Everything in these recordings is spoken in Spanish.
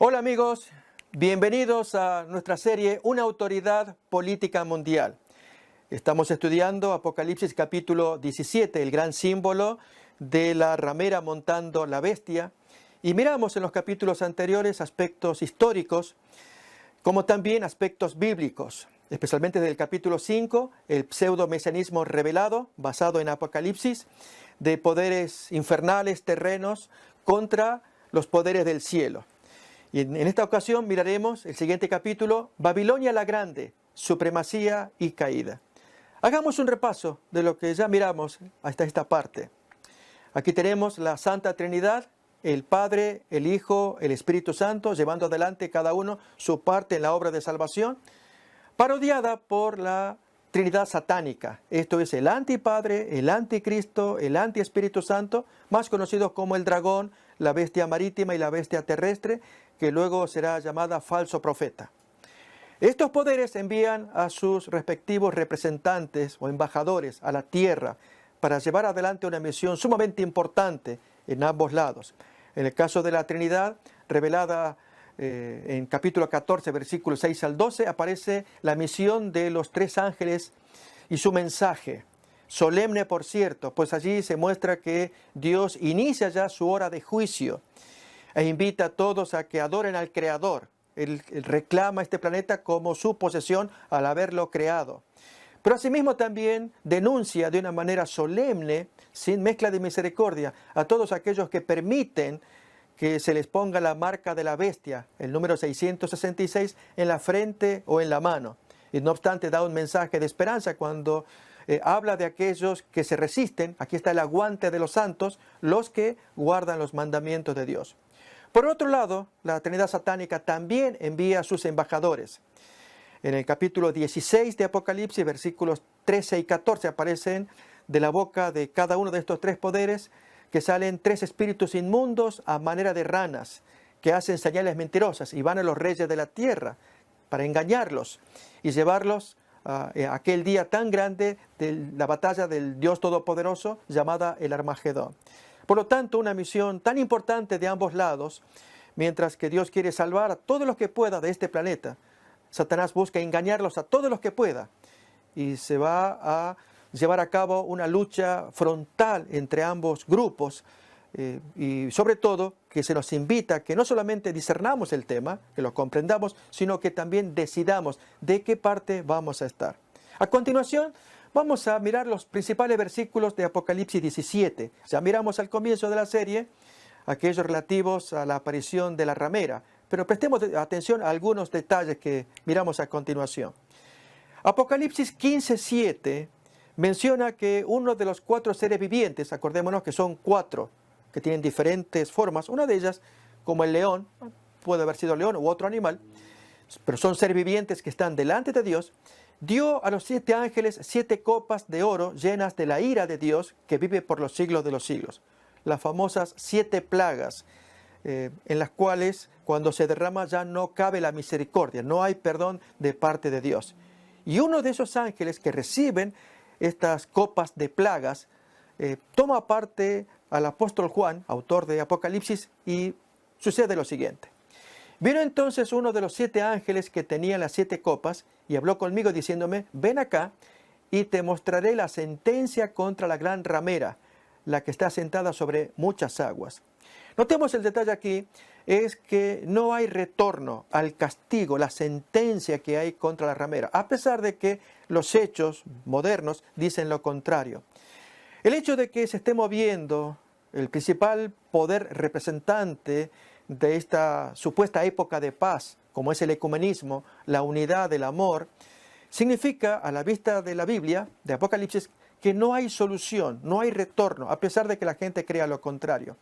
Hola amigos, bienvenidos a nuestra serie Una autoridad política mundial. Estamos estudiando Apocalipsis capítulo 17, el gran símbolo de la ramera montando la bestia. Y miramos en los capítulos anteriores aspectos históricos, como también aspectos bíblicos, especialmente del capítulo 5, el pseudo-mesianismo revelado, basado en Apocalipsis, de poderes infernales, terrenos, contra los poderes del cielo. Y en esta ocasión miraremos el siguiente capítulo, Babilonia la Grande, supremacía y caída. Hagamos un repaso de lo que ya miramos hasta esta parte. Aquí tenemos la Santa Trinidad, el Padre, el Hijo, el Espíritu Santo, llevando adelante cada uno su parte en la obra de salvación, parodiada por la Trinidad satánica. Esto es el antipadre, el anticristo, el antiespíritu santo, más conocido como el dragón, la bestia marítima y la bestia terrestre, que luego será llamada falso profeta. Estos poderes envían a sus respectivos representantes o embajadores a la tierra para llevar adelante una misión sumamente importante en ambos lados. En el caso de la Trinidad, revelada en capítulo 14, versículos 6 al 12, aparece la misión de los tres ángeles y su mensaje. Solemne, por cierto, pues allí se muestra que Dios inicia ya su hora de juicio e invita a todos a que adoren al Creador. Él reclama este planeta como su posesión al haberlo creado. Pero asimismo también denuncia de una manera solemne, sin mezcla de misericordia, a todos aquellos que permiten que se les ponga la marca de la bestia, el número 666, en la frente o en la mano. Y no obstante da un mensaje de esperanza cuando habla de aquellos que se resisten. Aquí está el aguante de los santos, los que guardan los mandamientos de Dios. Por otro lado, la Trinidad satánica también envía a sus embajadores. En el capítulo 16 de Apocalipsis, versículos 13 y 14, aparecen de la boca de cada uno de estos tres poderes que salen tres espíritus inmundos a manera de ranas, que hacen señales mentirosas y van a los reyes de la tierra para engañarlos y llevarlos a aquel día tan grande de la batalla del Dios Todopoderoso llamada el Armagedón. Por lo tanto, una misión tan importante de ambos lados, mientras que Dios quiere salvar a todos los que pueda de este planeta, Satanás busca engañarlos a todos los que pueda y se va a llevar a cabo una lucha frontal entre ambos grupos y sobre todo que se nos invita a que no solamente discernamos el tema, que lo comprendamos, sino que también decidamos de qué parte vamos a estar. A continuación, vamos a mirar los principales versículos de Apocalipsis 17. Ya miramos al comienzo de la serie aquellos relativos a la aparición de la ramera, pero prestemos atención a algunos detalles que miramos a continuación. Apocalipsis 15:7 menciona que uno de los cuatro seres vivientes, acordémonos que son cuatro, que tienen diferentes formas, una de ellas como el león, puede haber sido león u otro animal, pero son seres vivientes que están delante de Dios, dio a los 7 ángeles 7 copas de oro llenas de la ira de Dios que vive por los siglos de los siglos. Las famosas 7 plagas, en las cuales cuando se derrama ya no cabe la misericordia, no hay perdón de parte de Dios. Y uno de esos ángeles que reciben estas copas de plagas, toma parte al apóstol Juan, autor de Apocalipsis, y sucede lo siguiente. Vino entonces uno de los 7 ángeles que tenían las 7 copas y habló conmigo diciéndome, ven acá y te mostraré la sentencia contra la gran ramera, la que está sentada sobre muchas aguas. Notemos el detalle aquí, es que no hay retorno al castigo, la sentencia que hay contra la ramera, a pesar de que los hechos modernos dicen lo contrario. El hecho de que se esté moviendo el principal poder representante de esta supuesta época de paz, como es el ecumenismo, la unidad del amor, significa, a la vista de la Biblia, de Apocalipsis, que no hay solución, no hay retorno, a pesar de que la gente crea lo contrario.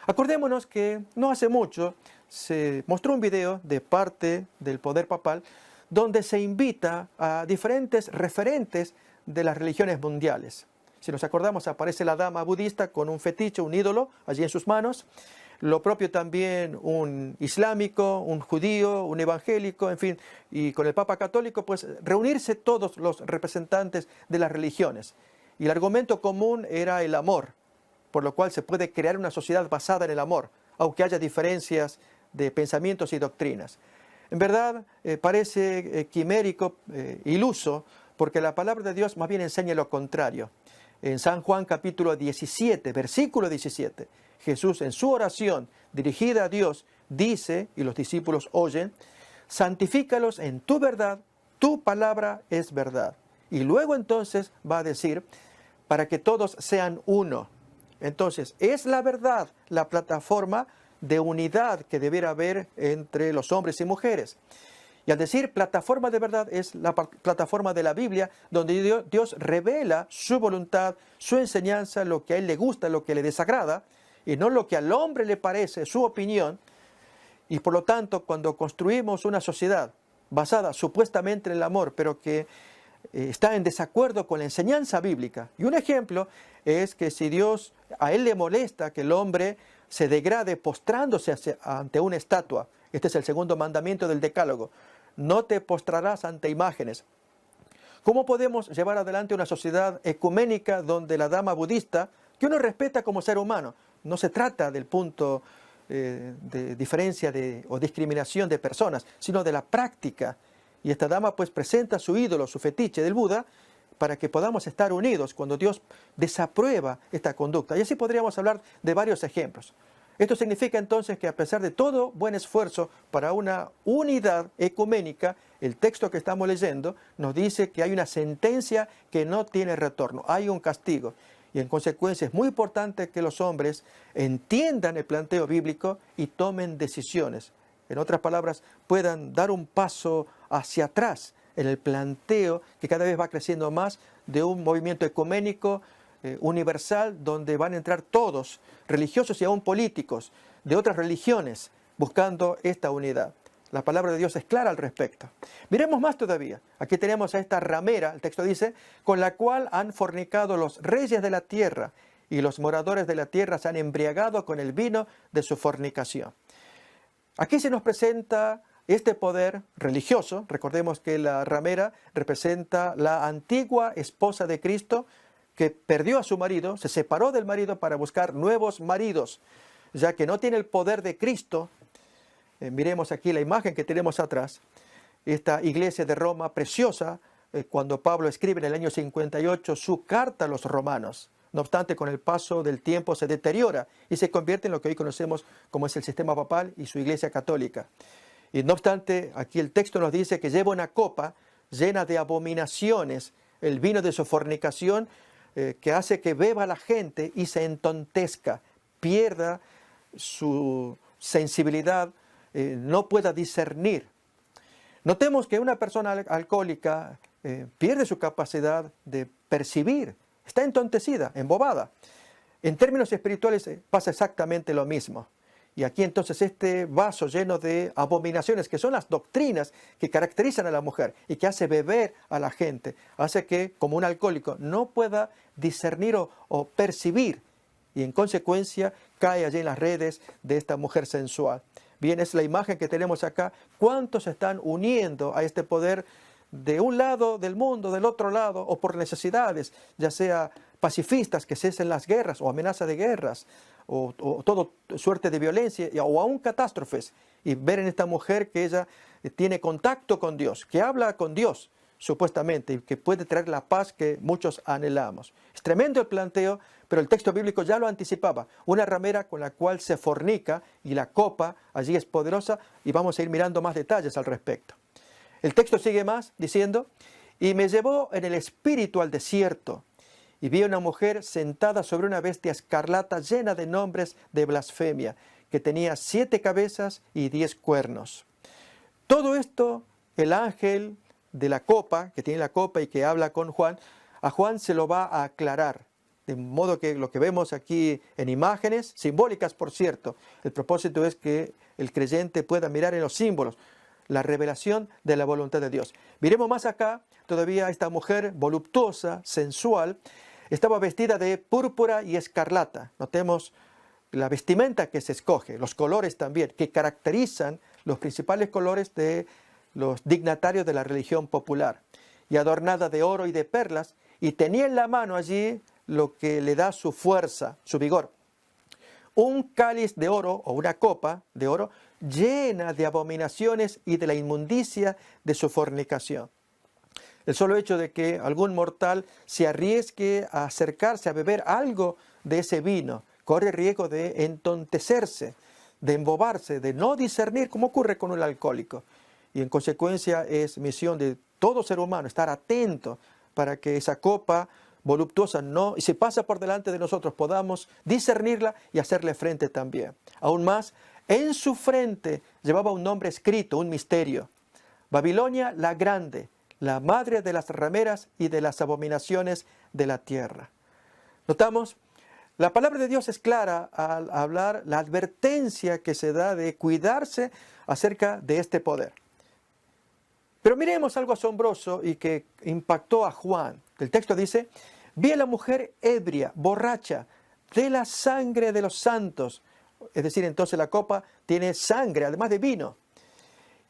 Acordémonos que no hace mucho se mostró un video de parte del poder papal donde se invita a diferentes referentes de las religiones mundiales. Si nos acordamos, aparece la dama budista con un fetiche, un ídolo, allí en sus manos. Lo propio también un islámico, un judío, un evangélico, en fin, y con el Papa católico, pues reunirse todos los representantes de las religiones. Y el argumento común era el amor, por lo cual se puede crear una sociedad basada en el amor, aunque haya diferencias de pensamientos y doctrinas. En verdad, parece quimérico, iluso, porque la palabra de Dios más bien enseña lo contrario. En San Juan capítulo 17, versículo 17, Jesús en su oración dirigida a Dios dice, y los discípulos oyen, santifícalos en tu verdad, tu palabra es verdad. Y luego entonces va a decir, para que todos sean uno. Entonces, es la verdad la plataforma de unidad que debiera haber entre los hombres y mujeres. Y al decir plataforma de verdad es la plataforma de la Biblia, donde Dios revela su voluntad, su enseñanza, lo que a Él le gusta, lo que le desagrada, y no lo que al hombre le parece, su opinión. Y por lo tanto, cuando construimos una sociedad basada supuestamente en el amor, pero que está en desacuerdo con la enseñanza bíblica. Y un ejemplo es que si Dios, a Él le molesta que el hombre se degrade postrándose ante una estatua. Este es el segundo mandamiento del Decálogo. No te postrarás ante imágenes. ¿Cómo podemos llevar adelante una sociedad ecuménica donde la dama budista, que uno respeta como ser humano, no se trata del punto de diferencia o discriminación de personas, sino de la práctica? Y esta dama pues presenta su ídolo, su fetiche del Buda, para que podamos estar unidos cuando Dios desaprueba esta conducta. Y así podríamos hablar de varios ejemplos. Esto significa entonces que a pesar de todo buen esfuerzo para una unidad ecuménica, el texto que estamos leyendo nos dice que hay una sentencia que no tiene retorno, hay un castigo. Y en consecuencia es muy importante que los hombres entiendan el planteo bíblico y tomen decisiones. En otras palabras, puedan dar un paso hacia atrás en el planteo que cada vez va creciendo más de un movimiento ecuménico universal donde van a entrar todos, religiosos y aún políticos, de otras religiones, buscando esta unidad. La palabra de Dios es clara al respecto. Miremos más todavía. Aquí tenemos a esta ramera, el texto dice, con la cual han fornicado los reyes de la tierra y los moradores de la tierra se han embriagado con el vino de su fornicación. Aquí se nos presenta este poder religioso. Recordemos que la ramera representa la antigua esposa de Cristo que perdió a su marido, se separó del marido para buscar nuevos maridos, ya que no tiene el poder de Cristo. Miremos aquí la imagen que tenemos atrás. Esta iglesia de Roma preciosa, cuando Pablo escribe en el año 58 su carta a los romanos. No obstante, con el paso del tiempo se deteriora y se convierte en lo que hoy conocemos como es el sistema papal y su iglesia católica. Y no obstante, aquí el texto nos dice que lleva una copa llena de abominaciones, el vino de su fornicación, que hace que beba la gente y se entontezca, pierda su sensibilidad, no pueda discernir. Notemos que una persona alcohólica pierde su capacidad de percibir, está entontecida, embobada. En términos espirituales pasa exactamente lo mismo. Y aquí entonces este vaso lleno de abominaciones, que son las doctrinas que caracterizan a la mujer y que hace beber a la gente, hace que como un alcohólico no pueda discernir o percibir y en consecuencia cae allí en las redes de esta mujer sensual. Bien, es la imagen que tenemos acá. ¿Cuántos se están uniendo a este poder de un lado del mundo, del otro lado, o por necesidades, ya sea pacifistas que cesen las guerras o amenaza de guerras, o toda suerte de violencia, o aún catástrofes, y ver en esta mujer que ella tiene contacto con Dios, que habla con Dios, supuestamente, y que puede traer la paz que muchos anhelamos. Es tremendo el planteo, pero el texto bíblico ya lo anticipaba. Una ramera con la cual se fornica, y la copa allí es poderosa, y vamos a ir mirando más detalles al respecto. El texto sigue más diciendo, y me llevó en el espíritu al desierto, y vi a una mujer sentada sobre una bestia escarlata llena de nombres de blasfemia, que tenía 7 cabezas y 10 cuernos. Todo esto, el ángel de la copa, que tiene la copa y que habla con Juan, a Juan se lo va a aclarar. De modo que lo que vemos aquí en imágenes, simbólicas por cierto, el propósito es que el creyente pueda mirar en los símbolos la revelación de la voluntad de Dios. Miremos más acá, todavía esta mujer voluptuosa, sensual, estaba vestida de púrpura y escarlata. Notemos la vestimenta que se escoge, los colores también, que caracterizan los principales colores de los dignatarios de la religión popular. Y adornada de oro y de perlas, y tenía en la mano allí lo que le da su fuerza, su vigor. Un cáliz de oro o una copa de oro llena de abominaciones y de la inmundicia de su fornicación. El solo hecho de que algún mortal se arriesgue a acercarse a beber algo de ese vino, corre riesgo de entontecerse, de embobarse, de no discernir, como ocurre con el alcohólico. Y en consecuencia es misión de todo ser humano estar atento para que esa copa voluptuosa no, y si pasa por delante de nosotros, podamos discernirla y hacerle frente también. Aún más, en su frente llevaba un nombre escrito, un misterio: Babilonia la Grande, la madre de las rameras y de las abominaciones de la tierra. ¿Notamos? La palabra de Dios es clara al hablar la advertencia que se da de cuidarse acerca de este poder. Pero miremos algo asombroso y que impactó a Juan. El texto dice: vi a la mujer ebria, borracha, de la sangre de los santos. Es decir, entonces la copa tiene sangre, además de vino.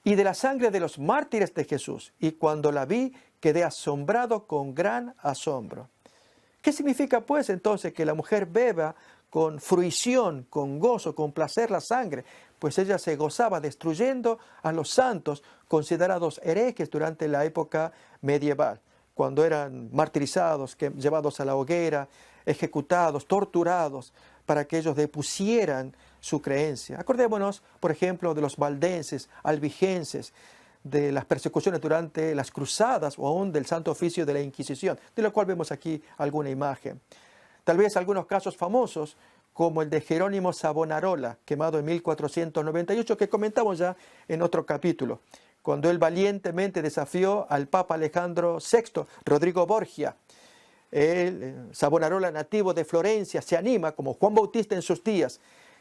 Y de la sangre de los mártires de Jesús. Y cuando la vi, quedé asombrado con gran asombro. ¿Qué significa pues entonces que la mujer beba con fruición, con gozo, con placer la sangre? Pues ella se gozaba destruyendo a los santos considerados herejes durante la época medieval, cuando eran martirizados, llevados a la hoguera, ejecutados, torturados, para que ellos depusieran su creencia. Acordémonos, por ejemplo, de los valdenses, albigenses, de las persecuciones durante las cruzadas o aún del Santo Oficio de la Inquisición, de lo cual vemos aquí alguna imagen. Tal vez algunos casos famosos, como el de Jerónimo Savonarola, quemado en 1498, que comentamos ya en otro capítulo, cuando él valientemente desafió al Papa Alejandro VI, Rodrigo Borgia. Savonarola, nativo de Florencia, se anima, como Juan Bautista en sus días,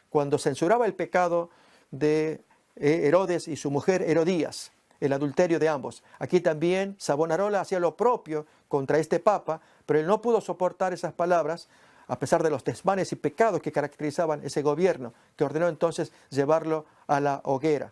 cuando censuraba el pecado de Herodes y su mujer Herodías, el adulterio de ambos. Aquí también Savonarola hacía lo propio contra este papa, pero él no pudo soportar esas palabras, a pesar de los desmanes y pecados que caracterizaban ese gobierno, que ordenó entonces llevarlo a la hoguera.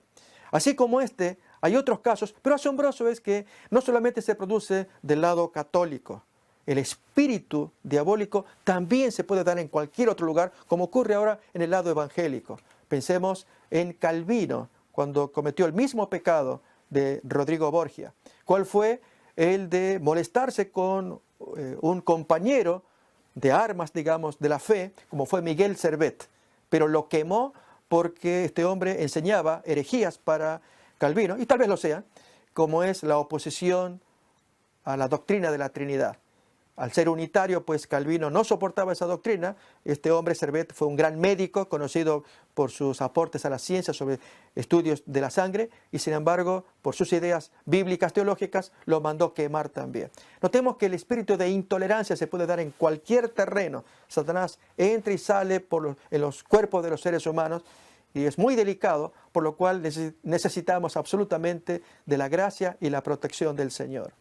Así como este, hay otros casos, pero asombroso es que no solamente se produce del lado católico. El espíritu diabólico también se puede dar en cualquier otro lugar, como ocurre ahora en el lado evangélico. Pensemos en Calvino, cuando cometió el mismo pecado de Rodrigo Borgia. ¿Cuál fue? El de molestarse con un compañero de armas, digamos, de la fe, como fue Miguel Servet. Pero lo quemó porque este hombre enseñaba herejías para Calvino, y tal vez lo sea, como es la oposición a la doctrina de la Trinidad. Al ser unitario, pues Calvino no soportaba esa doctrina. Este hombre, Servet, fue un gran médico, conocido por sus aportes a la ciencia sobre estudios de la sangre, y sin embargo, por sus ideas bíblicas, teológicas, lo mandó quemar también. Notemos que el espíritu de intolerancia se puede dar en cualquier terreno. Satanás entra y sale en los cuerpos de los seres humanos, y es muy delicado, por lo cual necesitamos absolutamente de la gracia y la protección del Señor.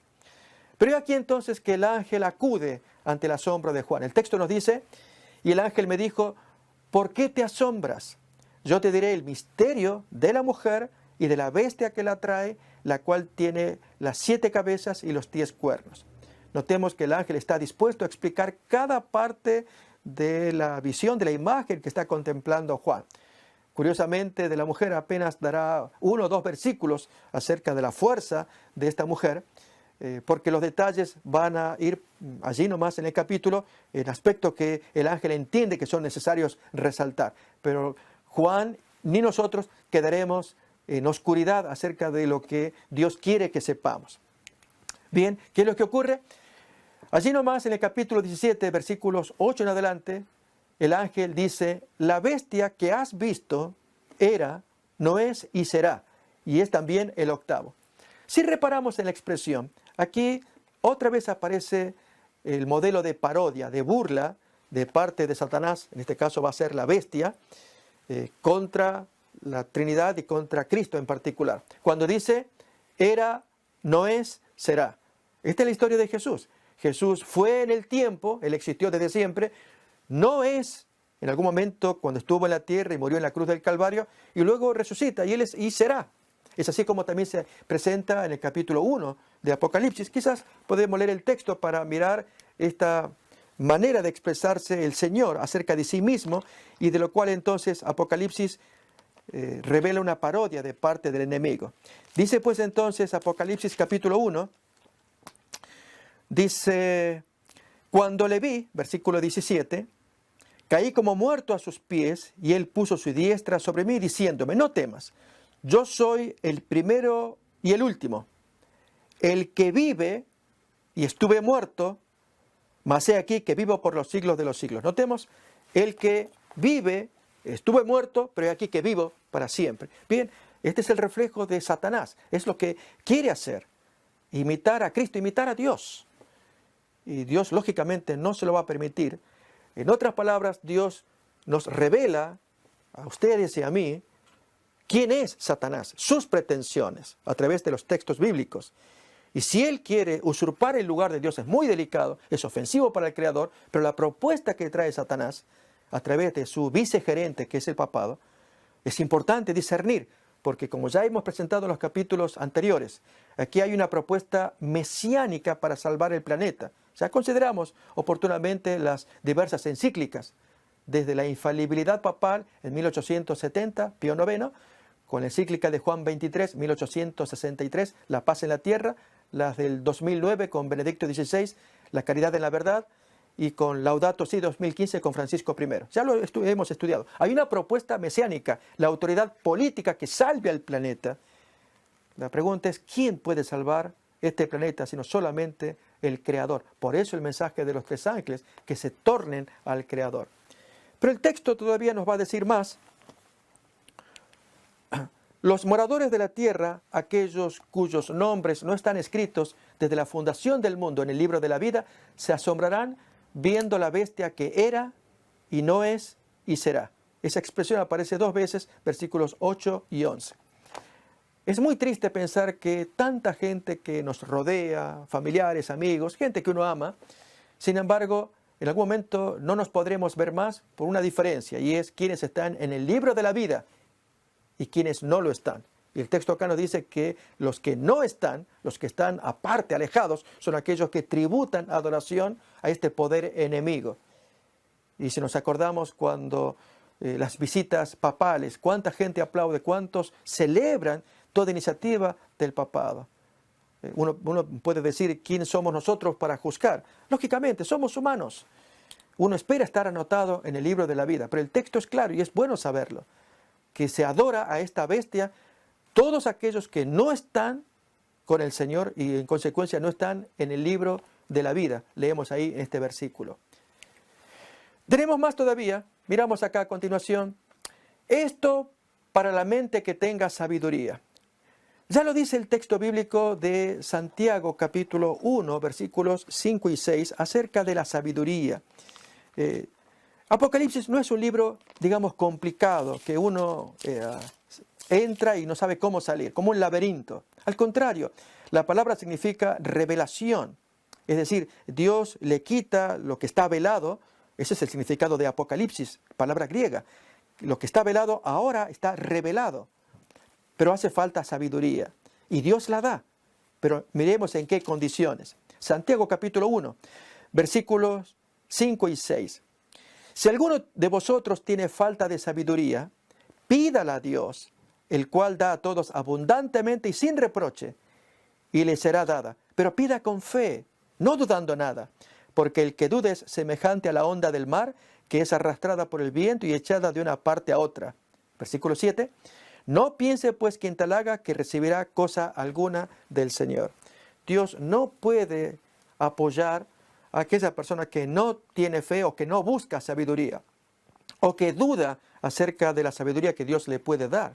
Pero aquí entonces que el ángel acude ante el asombro de Juan. El texto nos dice: y el ángel me dijo, ¿por qué te asombras? Yo te diré el misterio de la mujer y de la bestia que la trae, la cual tiene las 7 cabezas y los 10 cuernos. Notemos que el ángel está dispuesto a explicar cada parte de la visión, de la imagen que está contemplando Juan. Curiosamente, de la mujer apenas dará 1 o 2 versículos acerca de la fuerza de esta mujer, porque los detalles van a ir allí nomás en el capítulo, en aspectos que el ángel entiende que son necesarios resaltar. Pero Juan ni nosotros quedaremos en oscuridad acerca de lo que Dios quiere que sepamos. Bien, ¿qué es lo que ocurre? Allí nomás en el capítulo 17, versículos 8 en adelante, el ángel dice: la bestia que has visto era, no es y será, y es también el octavo. Si reparamos en la expresión, aquí otra vez aparece el modelo de parodia, de burla de parte de Satanás, en este caso va a ser la bestia, contra la Trinidad y contra Cristo en particular. Cuando dice, era, no es, será. Esta es la historia de Jesús. Jesús fue en el tiempo, Él existió desde siempre, no es en algún momento cuando estuvo en la tierra y murió en la cruz del Calvario, y luego resucita, y Él es y será. Es así como también se presenta en el capítulo 1 de Apocalipsis. Quizás podemos leer el texto para mirar esta manera de expresarse el Señor acerca de sí mismo, y de lo cual entonces Apocalipsis revela una parodia de parte del enemigo. Dice pues entonces Apocalipsis capítulo 1, dice, cuando le vi, versículo 17, caí como muerto a sus pies y él puso su diestra sobre mí diciéndome, no temas, yo soy el primero y el último, el que vive y estuve muerto, mas he aquí que vivo por los siglos de los siglos. Notemos, el que vive, estuve muerto, pero he aquí que vivo para siempre. Bien, este es el reflejo de Satanás, es lo que quiere hacer, imitar a Cristo, imitar a Dios. Y Dios lógicamente no se lo va a permitir. En otras palabras, Dios nos revela a ustedes y a mí quién es Satanás, sus pretensiones a través de los textos bíblicos. Y si él quiere usurpar el lugar de Dios es muy delicado, es ofensivo para el Creador, pero la propuesta que trae Satanás a través de su vicegerente, que es el papado, es importante discernir, porque como ya hemos presentado en los capítulos anteriores, aquí hay una propuesta mesiánica para salvar el planeta. Ya consideramos oportunamente las diversas encíclicas, desde la infalibilidad papal en 1870, Pío IX, con la encíclica de Juan XXIII, 1863, La paz en la tierra, las del 2009 con Benedicto XVI, La caridad en la verdad, y con Laudato Si 2015 con Francisco I. Ya lo hemos estudiado. Hay una propuesta mesiánica, la autoridad política que salve al planeta. La pregunta es, ¿quién puede salvar este planeta sino solamente el Creador? Por eso el mensaje de los tres ángeles, que se tornen al Creador. Pero el texto todavía nos va a decir más. Los moradores de la tierra, aquellos cuyos nombres no están escritos desde la fundación del mundo en el libro de la vida, se asombrarán viendo la bestia que era y no es y será. Esa expresión aparece 2 veces, versículos 8 y 11. Es muy triste pensar que tanta gente que nos rodea, familiares, amigos, gente que uno ama, sin embargo, en algún momento no nos podremos ver más por una diferencia, y es quienes están en el libro de la vida y quienes no lo están. Y el texto acá nos dice que los que no están, los que están aparte, alejados, son aquellos que tributan adoración a este poder enemigo. Y si nos acordamos cuando las visitas papales, cuánta gente aplaude, cuántos celebran toda iniciativa del papado. Uno puede decir quién somos nosotros para juzgar. Lógicamente, somos humanos. Uno espera estar anotado en el libro de la vida, pero el texto es claro y es bueno saberlo, que se adora a esta bestia todos aquellos que no están con el Señor y en consecuencia no están en el libro de la vida. Leemos ahí en este versículo. Tenemos más todavía, miramos acá a continuación. Esto para la mente que tenga sabiduría. Ya lo dice el texto bíblico de Santiago capítulo 1, versículos 5 y 6, acerca de la sabiduría. Apocalipsis no es un libro, digamos, complicado, que uno entra y no sabe cómo salir, como un laberinto. Al contrario, la palabra significa revelación. Es decir, Dios le quita lo que está velado. Ese es el significado de Apocalipsis, palabra griega. Lo que está velado ahora está revelado. Pero hace falta sabiduría. Y Dios la da. Pero miremos en qué condiciones. Santiago capítulo 1, versículos 5 y 6. Si alguno de vosotros tiene falta de sabiduría, pídala a Dios, el cual da a todos abundantemente y sin reproche, y le será dada. Pero pida con fe, no dudando nada, porque el que dude es semejante a la onda del mar, que es arrastrada por el viento y echada de una parte a otra. Versículo 7. No piense pues quien tal haga que recibirá cosa alguna del Señor. Dios no puede apoyar a aquella persona que no tiene fe o que no busca sabiduría, o que duda acerca de la sabiduría que Dios le puede dar,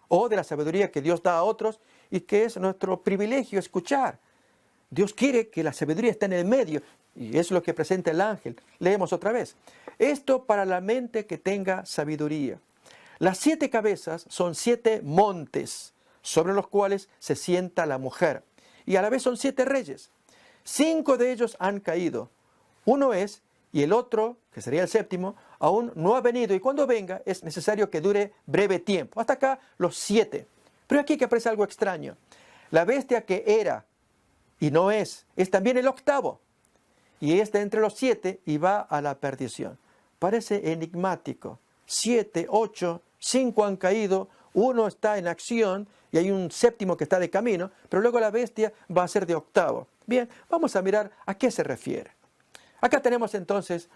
o de la sabiduría que Dios da a otros y que es nuestro privilegio escuchar. Dios quiere que la sabiduría esté en el medio, y es lo que presenta el ángel. Leemos otra vez. Esto para la mente que tenga sabiduría. Las 7 cabezas son 7 montes sobre los cuales se sienta la mujer, y a la vez son 7 reyes. 5 de ellos han caído. Uno es, y el otro, que sería el séptimo, aún no ha venido, y cuando venga es necesario que dure breve tiempo. Hasta acá los 7. Pero aquí que aparece algo extraño. La bestia que era y no es también el octavo, y está entre los 7 y va a la perdición. Parece enigmático. 7, 8, 5 han caído, Uno está en acción y hay un séptimo que está de camino, pero luego la bestia va a ser de octavo. Bien, vamos a mirar a qué se refiere. Acá tenemos entonces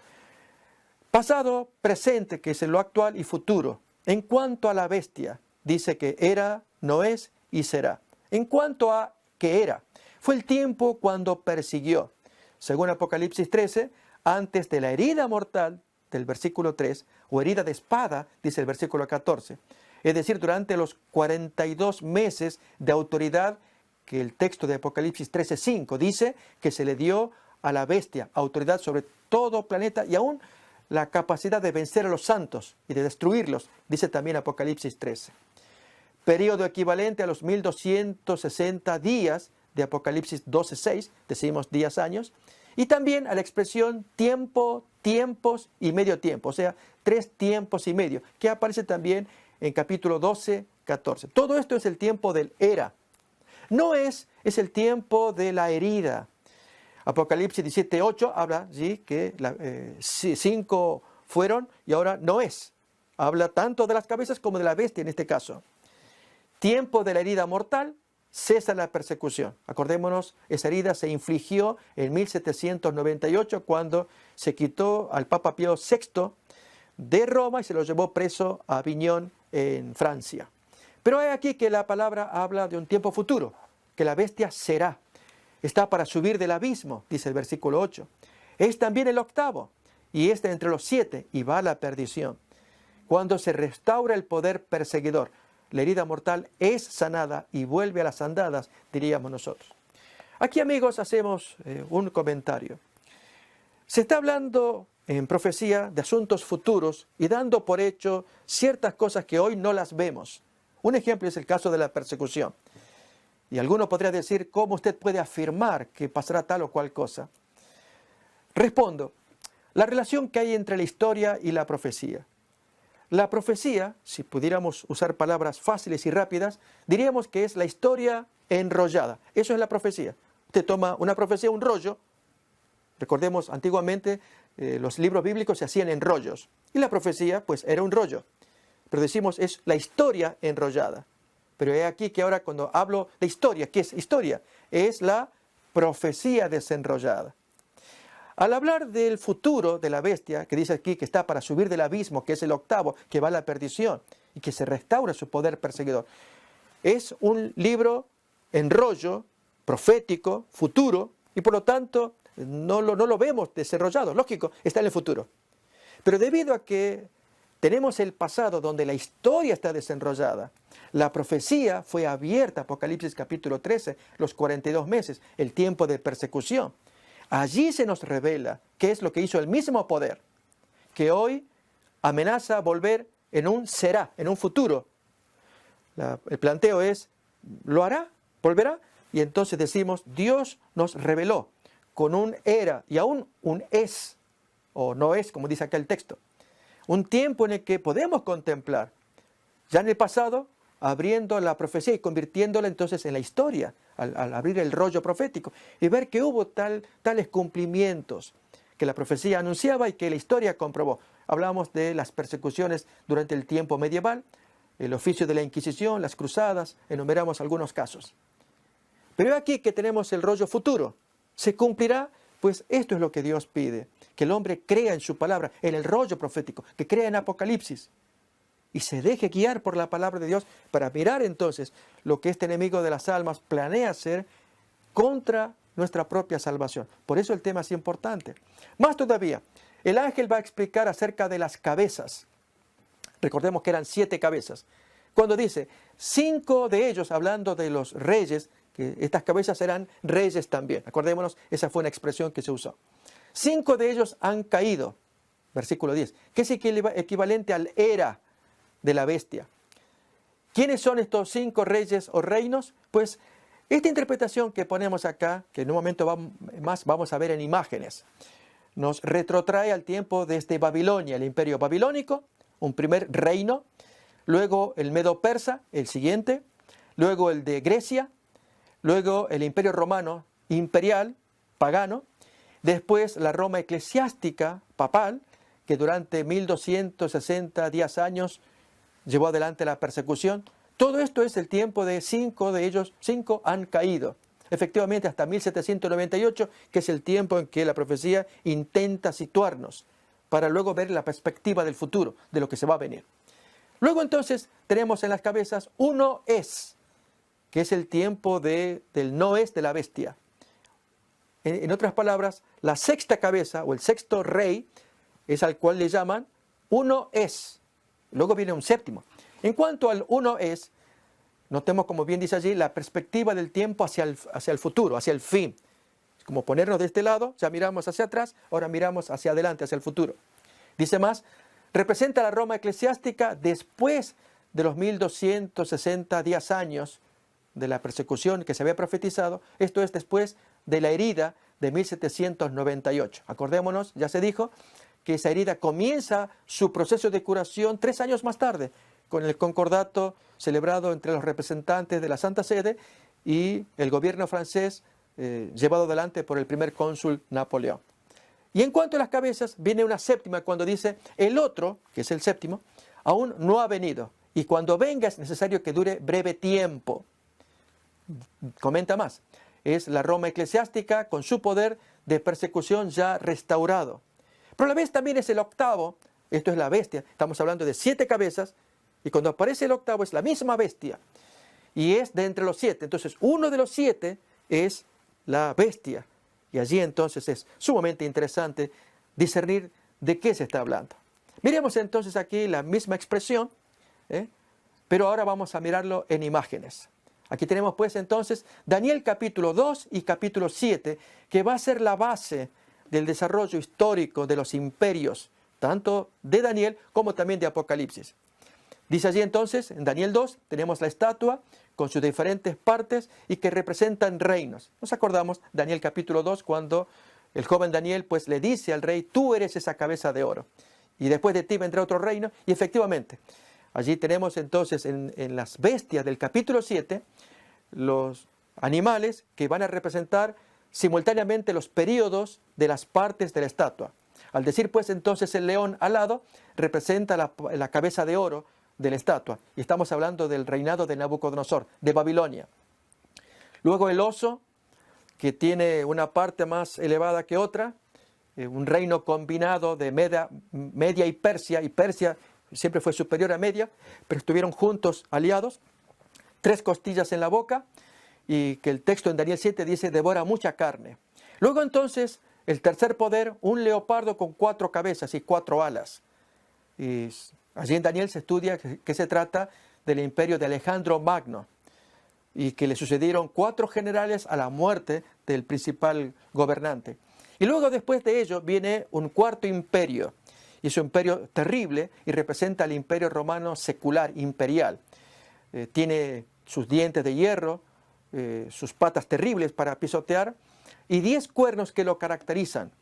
pasado, presente, que es lo actual, y futuro. En cuanto a la bestia, dice que era, no es y será. En cuanto a que era, fue el tiempo cuando persiguió. Según Apocalipsis 13, antes de la herida mortal del versículo 3, o herida de espada, dice el versículo 14. Es decir, durante los 42 meses de autoridad que el texto de Apocalipsis 13:5 dice que se le dio a la bestia autoridad sobre todo planeta y aún la capacidad de vencer a los santos y de destruirlos, dice también Apocalipsis 13. Período equivalente a los 1260 días de Apocalipsis 12:6, decimos días, años, y también a la expresión tiempo, tiempos y medio tiempo, o sea, 3 tiempos y medio, que aparece también en capítulo 12:14. Todo esto es el tiempo del era. No es el tiempo de la herida. Apocalipsis 17:8 habla que 5 fueron y ahora no es. Habla tanto de las cabezas como de la bestia en este caso. Tiempo de la herida mortal, cesa la persecución. Acordémonos, esa herida se infligió en 1798 cuando se quitó al Papa Pío VI de Roma y se lo llevó preso a Aviñón en Francia. Pero hay aquí que la palabra habla de un tiempo futuro, que la bestia será. Está para subir del abismo, dice el versículo 8. Es también el octavo, y está entre los 7, y va a la perdición. Cuando se restaura el poder perseguidor, la herida mortal es sanada y vuelve a las andadas, diríamos nosotros. Aquí, amigos, hacemos un comentario. Se está hablando en profecía de asuntos futuros y dando por hecho ciertas cosas que hoy no las vemos. Un ejemplo es el caso de la persecución. Y alguno podría decir, ¿cómo usted puede afirmar que pasará tal o cual cosa? Respondo, la relación que hay entre la historia y la profecía. La profecía, si pudiéramos usar palabras fáciles y rápidas, diríamos que es la historia enrollada. Eso es la profecía. Usted toma una profecía, un rollo. Recordemos, antiguamente los libros bíblicos se hacían en rollos. Y la profecía, pues, era un rollo. Pero decimos, es la historia enrollada. Pero he aquí que ahora cuando hablo de historia, ¿qué es historia? Es la profecía desenrollada. Al hablar del futuro de la bestia, que dice aquí que está para subir del abismo, que es el octavo, que va a la perdición y que se restaura su poder perseguidor, es un libro en rollo, profético, futuro, y por lo tanto no lo vemos desarrollado, lógico, está en el futuro. Pero debido a que tenemos el pasado donde la historia está desenrollada, la profecía fue abierta, Apocalipsis capítulo 13, los 42 meses, el tiempo de persecución. Allí se nos revela qué es lo que hizo el mismo poder, que hoy amenaza volver en un será, en un futuro. El planteo es, ¿lo hará? ¿Volverá? Y entonces decimos, Dios nos reveló con un era y aún un es, o no es, como dice acá el texto. Un tiempo en el que podemos contemplar, ya en el pasado, abriendo la profecía y convirtiéndola entonces en la historia, al abrir el rollo profético, y ver que hubo tales cumplimientos que la profecía anunciaba y que la historia comprobó. Hablamos de las persecuciones durante el tiempo medieval, el oficio de la Inquisición, las cruzadas, enumeramos algunos casos. Pero aquí que tenemos el rollo futuro. ¿Se cumplirá? Pues esto es lo que Dios pide, que el hombre crea en su palabra, en el rollo profético, que crea en Apocalipsis y se deje guiar por la palabra de Dios para mirar entonces lo que este enemigo de las almas planea hacer contra nuestra propia salvación. Por eso el tema es importante. Más todavía, el ángel va a explicar acerca de las cabezas. Recordemos que eran 7 cabezas. Cuando dice 5 de ellos, hablando de los reyes, que estas cabezas eran reyes también. Acordémonos, esa fue una expresión que se usó. 5 de ellos han caído, versículo 10, que es equivalente al era de la bestia. ¿Quiénes son estos 5 reyes o reinos? Pues esta interpretación que ponemos acá, que en un momento más vamos a ver en imágenes, nos retrotrae al tiempo desde Babilonia, el imperio babilónico, un primer reino, luego el medo-persa, el siguiente, luego el de Grecia, luego el imperio romano imperial, pagano, después la Roma eclesiástica, papal, que durante 1260 años llevó adelante la persecución. Todo esto es el tiempo de 5 de ellos, 5 han caído. Efectivamente, hasta 1798, que es el tiempo en que la profecía intenta situarnos, para luego ver la perspectiva del futuro, de lo que se va a venir. Luego entonces tenemos en las cabezas uno es, que es el tiempo del no es de la bestia. En otras palabras, la sexta cabeza o el sexto rey es al cual le llaman uno es. Luego viene un séptimo. En cuanto al uno es, notemos, como bien dice allí, la perspectiva del tiempo hacia el futuro, hacia el fin. Es como ponernos de este lado, ya miramos hacia atrás, ahora miramos hacia adelante, hacia el futuro. Dice más, representa la Roma eclesiástica después de los 1260 años de la persecución que se había profetizado, esto es después de la herida de 1798. Acordémonos, ya se dijo que esa herida comienza su proceso de curación 3 años más tarde, con el concordato celebrado entre los representantes de la Santa Sede y el gobierno francés llevado adelante por el primer cónsul Napoleón. Y en cuanto a las cabezas, viene una séptima cuando dice, el otro, que es el séptimo, aún no ha venido, y cuando venga es necesario que dure breve tiempo. Comenta más, es la Roma eclesiástica con su poder de persecución ya restaurado. Pero a la vez también es el octavo, esto es la bestia, estamos hablando de 7 cabezas, y cuando aparece el octavo es la misma bestia, y es de entre los 7. Entonces, uno de los 7 es la bestia, y allí entonces es sumamente interesante discernir de qué se está hablando. Miremos entonces aquí la misma expresión, pero ahora vamos a mirarlo en imágenes. Aquí tenemos pues entonces Daniel capítulo 2 y capítulo 7, que va a ser la base del desarrollo histórico de los imperios, tanto de Daniel como también de Apocalipsis. Dice allí entonces, en Daniel 2, tenemos la estatua con sus diferentes partes y que representan reinos. Nos acordamos, Daniel capítulo 2, cuando el joven Daniel pues le dice al rey, tú eres esa cabeza de oro, y después de ti vendrá otro reino, y efectivamente, allí tenemos entonces en las bestias del capítulo 7, los animales que van a representar simultáneamente los períodos de las partes de la estatua. Al decir pues entonces el león alado, representa la cabeza de oro de la estatua. Y estamos hablando del reinado de Nabucodonosor, de Babilonia. Luego el oso, que tiene una parte más elevada que otra, un reino combinado de Media y Persia siempre fue superior a Media, pero estuvieron juntos aliados, 3 costillas en la boca, y que el texto en Daniel 7 dice, devora mucha carne. Luego entonces, el tercer poder, un leopardo con 4 cabezas y 4 alas. Y allí en Daniel se estudia que se trata del imperio de Alejandro Magno, y que le sucedieron 4 generales a la muerte del principal gobernante. Y luego después de ello viene un cuarto imperio, y es un imperio terrible y representa al imperio romano secular, imperial. Tiene sus dientes de hierro, sus patas terribles para pisotear, y 10 cuernos que lo caracterizan.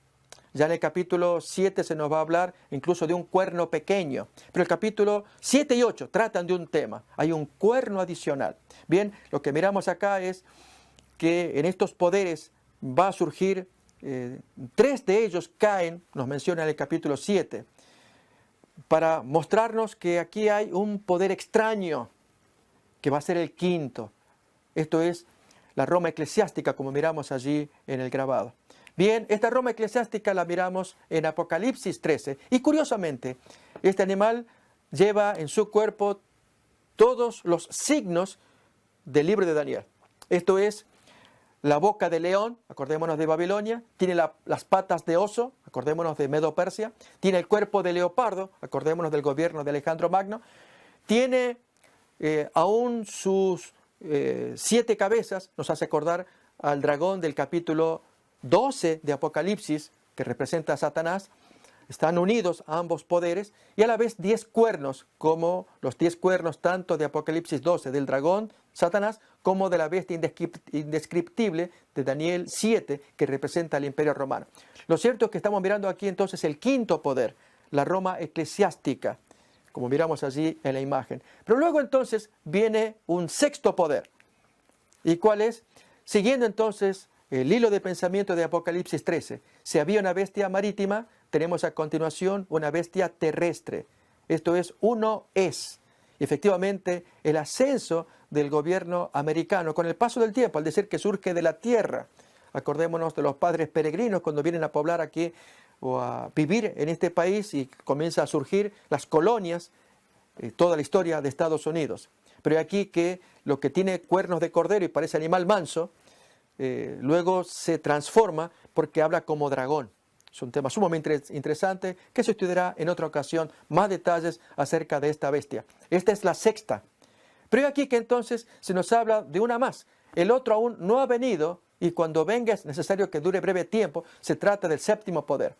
Ya en el capítulo 7 se nos va a hablar incluso de un cuerno pequeño, pero el capítulo 7 y 8 tratan de un tema, hay un cuerno adicional. Bien, lo que miramos acá es que en estos poderes va a surgir, 3 de ellos caen, nos menciona en el capítulo 7, para mostrarnos que aquí hay un poder extraño, que va a ser el quinto. Esto es la Roma eclesiástica, como miramos allí en el grabado. Bien, esta Roma eclesiástica la miramos en Apocalipsis 13. Y curiosamente, este animal lleva en su cuerpo todos los signos del libro de Daniel. Esto es la boca de león, acordémonos de Babilonia, tiene las patas de oso, acordémonos de Medo-Persia, tiene el cuerpo de leopardo, acordémonos del gobierno de Alejandro Magno, tiene aún sus 7 cabezas, nos hace acordar al dragón del capítulo 12 de Apocalipsis, que representa a Satanás. Están unidos ambos poderes, y a la vez 10 cuernos, como los 10 cuernos tanto de Apocalipsis 12 del dragón, Satanás, como de la bestia indescriptible de Daniel 7, que representa al imperio romano. Lo cierto es que estamos mirando aquí entonces el quinto poder, la Roma eclesiástica, como miramos allí en la imagen. Pero luego entonces viene un sexto poder. ¿Y cuál es? Siguiendo entonces el hilo de pensamiento de Apocalipsis 13, si había una bestia marítima, tenemos a continuación una bestia terrestre. Esto es, uno es. Y efectivamente, el ascenso del gobierno americano con el paso del tiempo, al decir que surge de la tierra. Acordémonos de los padres peregrinos cuando vienen a poblar aquí o a vivir en este país y comienza a surgir las colonias, toda la historia de Estados Unidos. Pero aquí que lo que tiene cuernos de cordero y parece animal manso, luego se transforma porque habla como dragón. Es un tema sumamente interesante que se estudiará en otra ocasión más detalles acerca de esta bestia. Esta es la sexta. Pero aquí que entonces se nos habla de una más. El otro aún no ha venido y cuando venga es necesario que dure breve tiempo. Se trata del séptimo poder.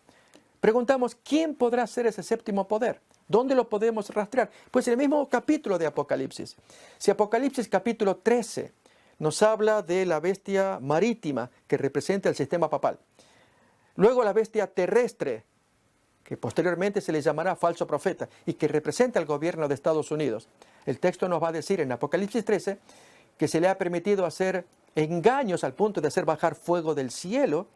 Preguntamos, ¿quién podrá ser ese séptimo poder? ¿Dónde lo podemos rastrear? Pues en el mismo capítulo de Apocalipsis. Si Apocalipsis capítulo 13 nos habla de la bestia marítima que representa el sistema papal. Luego la bestia terrestre, que posteriormente se le llamará falso profeta y que representa el gobierno de Estados Unidos. El texto nos va a decir en Apocalipsis 13 que se le ha permitido hacer engaños al punto de hacer bajar fuego del cielo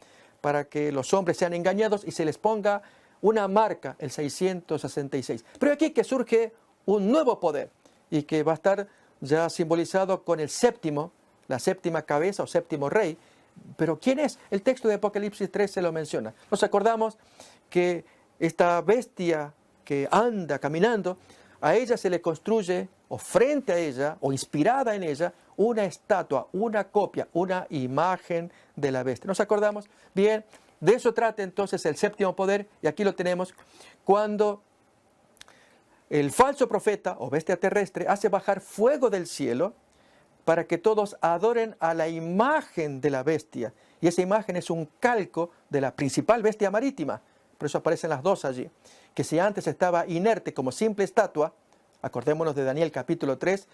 para que los hombres sean engañados y se les ponga una marca, el 666. Pero aquí que surge un nuevo poder y que va a estar ya simbolizado con el séptimo, la séptima cabeza o séptimo rey. Pero ¿quién es? El texto de Apocalipsis 13 lo menciona. Nos acordamos que esta bestia que anda caminando, a ella se le construye, o frente a ella, o inspirada en ella, una estatua, una copia, una imagen de la bestia. ¿Nos acordamos? Bien, de eso trata entonces el séptimo poder, y aquí lo tenemos, cuando el falso profeta o bestia terrestre hace bajar fuego del cielo para que todos adoren a la imagen de la bestia. Y esa imagen es un calco de la principal bestia marítima. Por eso aparecen las dos allí. Que si antes estaba inerte como simple estatua, acordémonos de Daniel capítulo 3,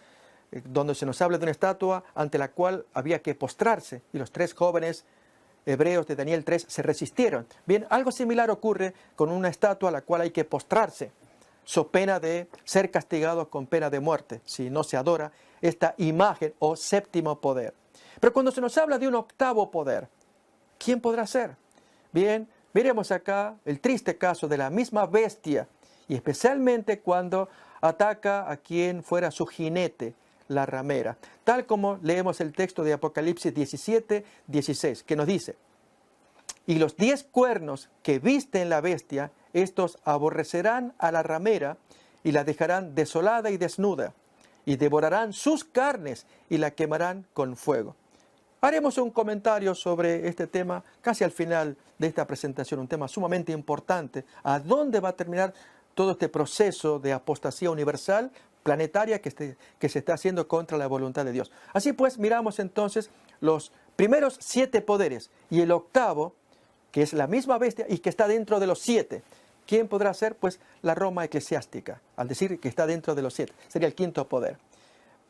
donde se nos habla de una estatua ante la cual había que postrarse. Y los 3 jóvenes hebreos de Daniel 3 se resistieron. Bien, algo similar ocurre con una estatua a la cual hay que postrarse, so pena de ser castigados con pena de muerte, si no se adora esta imagen o séptimo poder. Pero cuando se nos habla de un octavo poder, ¿quién podrá ser? Bien, miremos acá el triste caso de la misma bestia, y especialmente cuando ataca a quien fuera su jinete, la ramera. Tal como leemos el texto de Apocalipsis 17, 16, que nos dice: y los 10 cuernos que viste en la bestia, estos aborrecerán a la ramera y la dejarán desolada y desnuda, y devorarán sus carnes y la quemarán con fuego. Haremos un comentario sobre este tema casi al final de esta presentación, un tema sumamente importante. ¿A dónde va a terminar todo este proceso de apostasía universal, planetaria, que se está haciendo contra la voluntad de Dios? Así pues, miramos entonces los primeros 7 poderes y el octavo, que es la misma bestia y que está dentro de los 7. ¿Quién podrá ser? Pues la Roma eclesiástica, al decir que está dentro de los 7. Sería el quinto poder.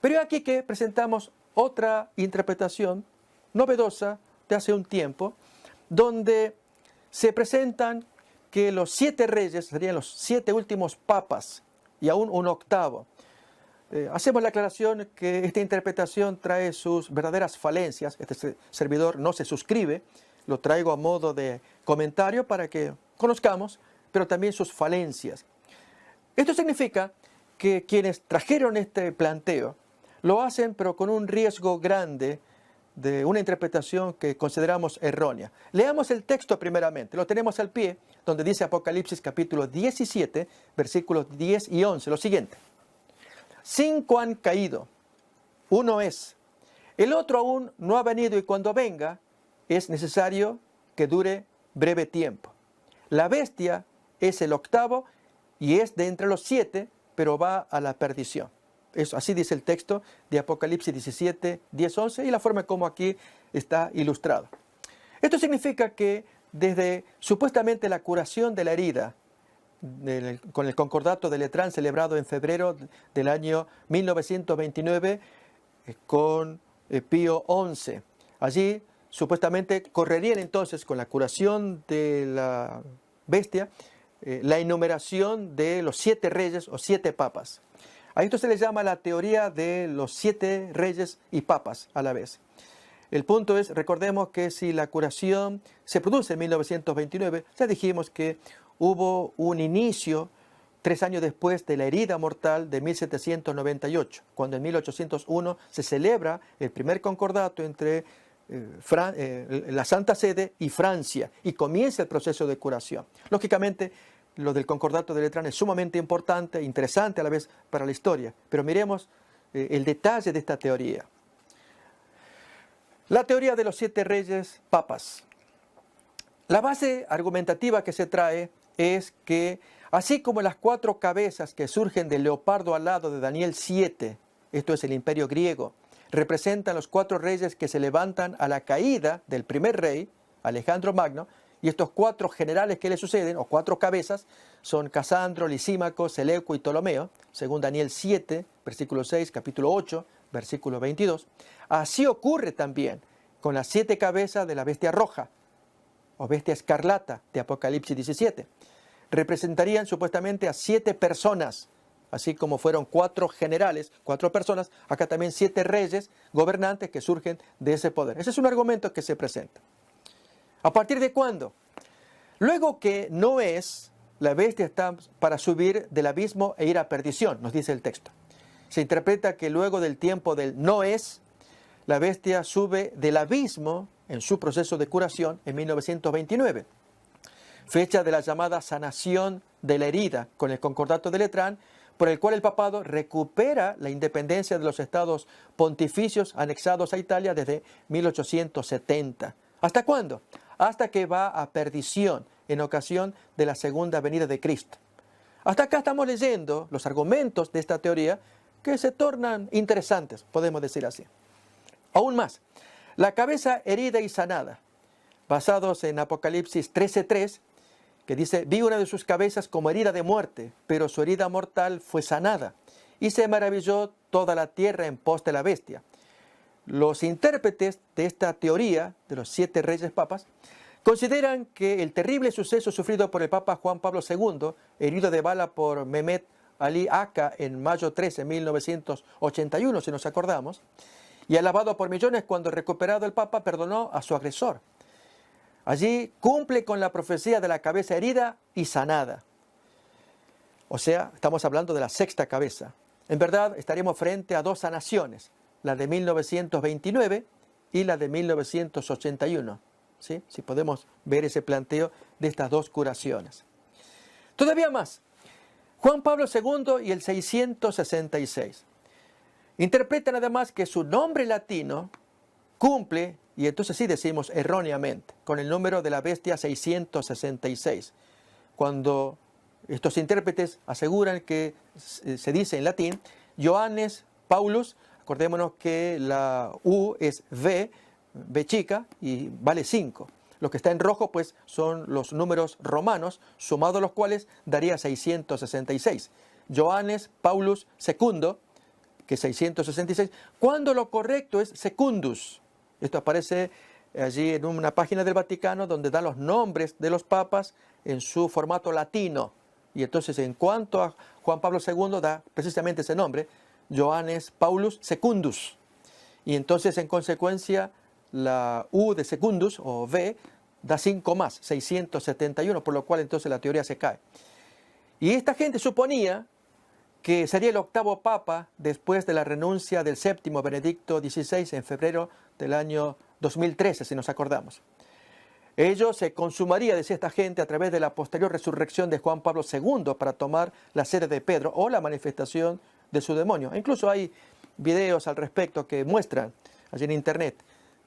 Pero aquí que presentamos otra interpretación novedosa de hace un tiempo, donde se presentan que los 7 reyes serían los 7 últimos papas y aún un octavo. Hacemos la aclaración que esta interpretación trae sus verdaderas falencias. Este servidor no se suscribe, lo traigo a modo de comentario para que conozcamos, pero también sus falencias. Esto significa que quienes trajeron este planteo lo hacen pero con un riesgo grande de una interpretación que consideramos errónea. Leamos el texto primeramente, lo tenemos al pie, donde dice Apocalipsis capítulo 17, versículos 10 y 11, lo siguiente: 5 han caído, uno es, el otro aún no ha venido y cuando venga es necesario que dure breve tiempo. La bestia es el octavo y es de entre los 7, pero va a la perdición. Eso, así dice el texto de Apocalipsis 17, 10, 11 y la forma como aquí está ilustrado. Esto significa que desde supuestamente la curación de la herida, con el concordato de Letrán celebrado en febrero del año 1929 con Pío XI, allí supuestamente correrían entonces con la curación de la bestia la enumeración de los 7 reyes o 7 papas. A esto se le llama la teoría de los 7 reyes y papas a la vez. El punto es, recordemos que si la curación se produce en 1929, ya dijimos que hubo un inicio 3 años después de la herida mortal de 1798, cuando en 1801 se celebra el primer concordato entre la Santa Sede y Francia, y comienza el proceso de curación. Lógicamente, lo del concordato de Letrán es sumamente importante, interesante a la vez para la historia, pero miremos el detalle de esta teoría. La teoría de los 7 reyes papas. La base argumentativa que se trae es que, así como las 4 cabezas que surgen del leopardo alado de Daniel 7, esto es el imperio griego, representan los 4 reyes que se levantan a la caída del primer rey, Alejandro Magno, y estos 4 generales que le suceden, o 4 cabezas, son Casandro, Lisímaco, Seleuco y Ptolomeo, según Daniel 7, versículo 6, capítulo 8, versículo 22. Así ocurre también con las 7 cabezas de la bestia roja, o bestia escarlata de Apocalipsis 17. Representarían supuestamente a 7 personas, así como fueron 4 generales, 4 personas, acá también 7 reyes, gobernantes que surgen de ese poder. Ese es un argumento que se presenta. ¿A partir de cuándo? Luego que la bestia está para subir del abismo e ir a perdición, nos dice el texto. Se interpreta que luego del tiempo del la bestia sube del abismo en su proceso de curación en 1929, fecha de la llamada sanación de la herida con el concordato de Letrán, por el cual el papado recupera la independencia de los estados pontificios anexados a Italia desde 1870. ¿Hasta cuándo? Hasta que va a perdición en ocasión de la segunda venida de Cristo. Hasta acá estamos leyendo los argumentos de esta teoría que se tornan interesantes, podemos decir así. Aún más, la cabeza herida y sanada, basados en Apocalipsis 13:3, que dice: vi una de sus cabezas como herida de muerte, pero su herida mortal fue sanada, y se maravilló toda la tierra en pos de la bestia. Los intérpretes de esta teoría de los 7 reyes papas consideran que el terrible suceso sufrido por el Papa Juan Pablo II, herido de bala por Mehmet Ali Aka en mayo 13 de 1981, si nos acordamos, y alabado por millones cuando recuperado el Papa perdonó a su agresor. Allí cumple con la profecía de la cabeza herida y sanada. O sea, estamos hablando de la 6ª cabeza. En verdad, estaremos frente a 2 sanaciones, la de 1929 y la de 1981. ¿Sí? Si podemos ver ese planteo de estas 2 curaciones. Todavía más, Juan Pablo II y el 666 interpretan además que su nombre latino cumple, y entonces sí decimos erróneamente, con el número de la bestia 666, cuando estos intérpretes aseguran que se dice en latín Johannes Paulus. Acordémonos que la U es V chica, y vale 5. Lo que está en rojo pues son los números romanos, sumados los cuales daría 666. Johannes Paulus II, que es 666, cuando lo correcto es secundus. Esto aparece allí en una página del Vaticano donde dan los nombres de los papas en su formato latino. Y entonces, en cuanto a Juan Pablo II, da precisamente ese nombre, Johannes Paulus Secundus. Y entonces, en consecuencia, la U de Secundus, o V, da 5 más, 671, por lo cual entonces la teoría se cae. Y esta gente suponía que sería el 8º papa después de la renuncia del 7º Benedicto XVI en febrero del año 2013, si nos acordamos. Ello se consumaría, decía esta gente, a través de la posterior resurrección de Juan Pablo II para tomar la sede de Pedro, o la manifestación de su demonio. Incluso hay videos al respecto que muestran allí en internet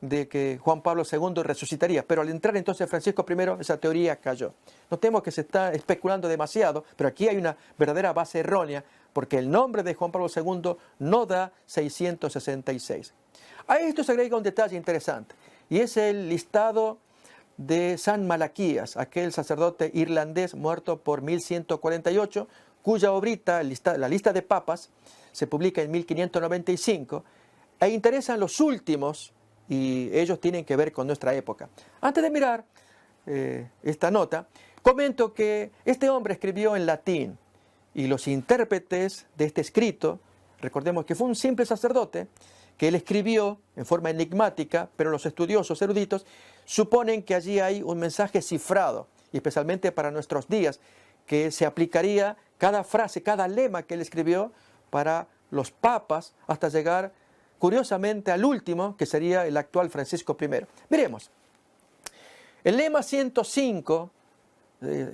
de que Juan Pablo II resucitaría, pero al entrar entonces Francisco I, esa teoría cayó. Notemos que se está especulando demasiado, pero aquí hay una verdadera base errónea, porque el nombre de Juan Pablo II no da 666. A esto se agrega un detalle interesante, y es el listado de San Malaquías, aquel sacerdote irlandés muerto por 1148, cuya obrita, la lista de papas, se publica en 1595, e interesan los últimos, y ellos tienen que ver con nuestra época. Antes de mirar esta nota, comento que este hombre escribió en latín, y los intérpretes de este escrito, recordemos que fue un simple sacerdote, que él escribió en forma enigmática, pero los estudiosos eruditos suponen que allí hay un mensaje cifrado, y especialmente para nuestros días, que se aplicaría cada frase, cada lema que él escribió para los papas, hasta llegar, curiosamente, al último, que sería el actual Francisco I. Miremos. El lema 105,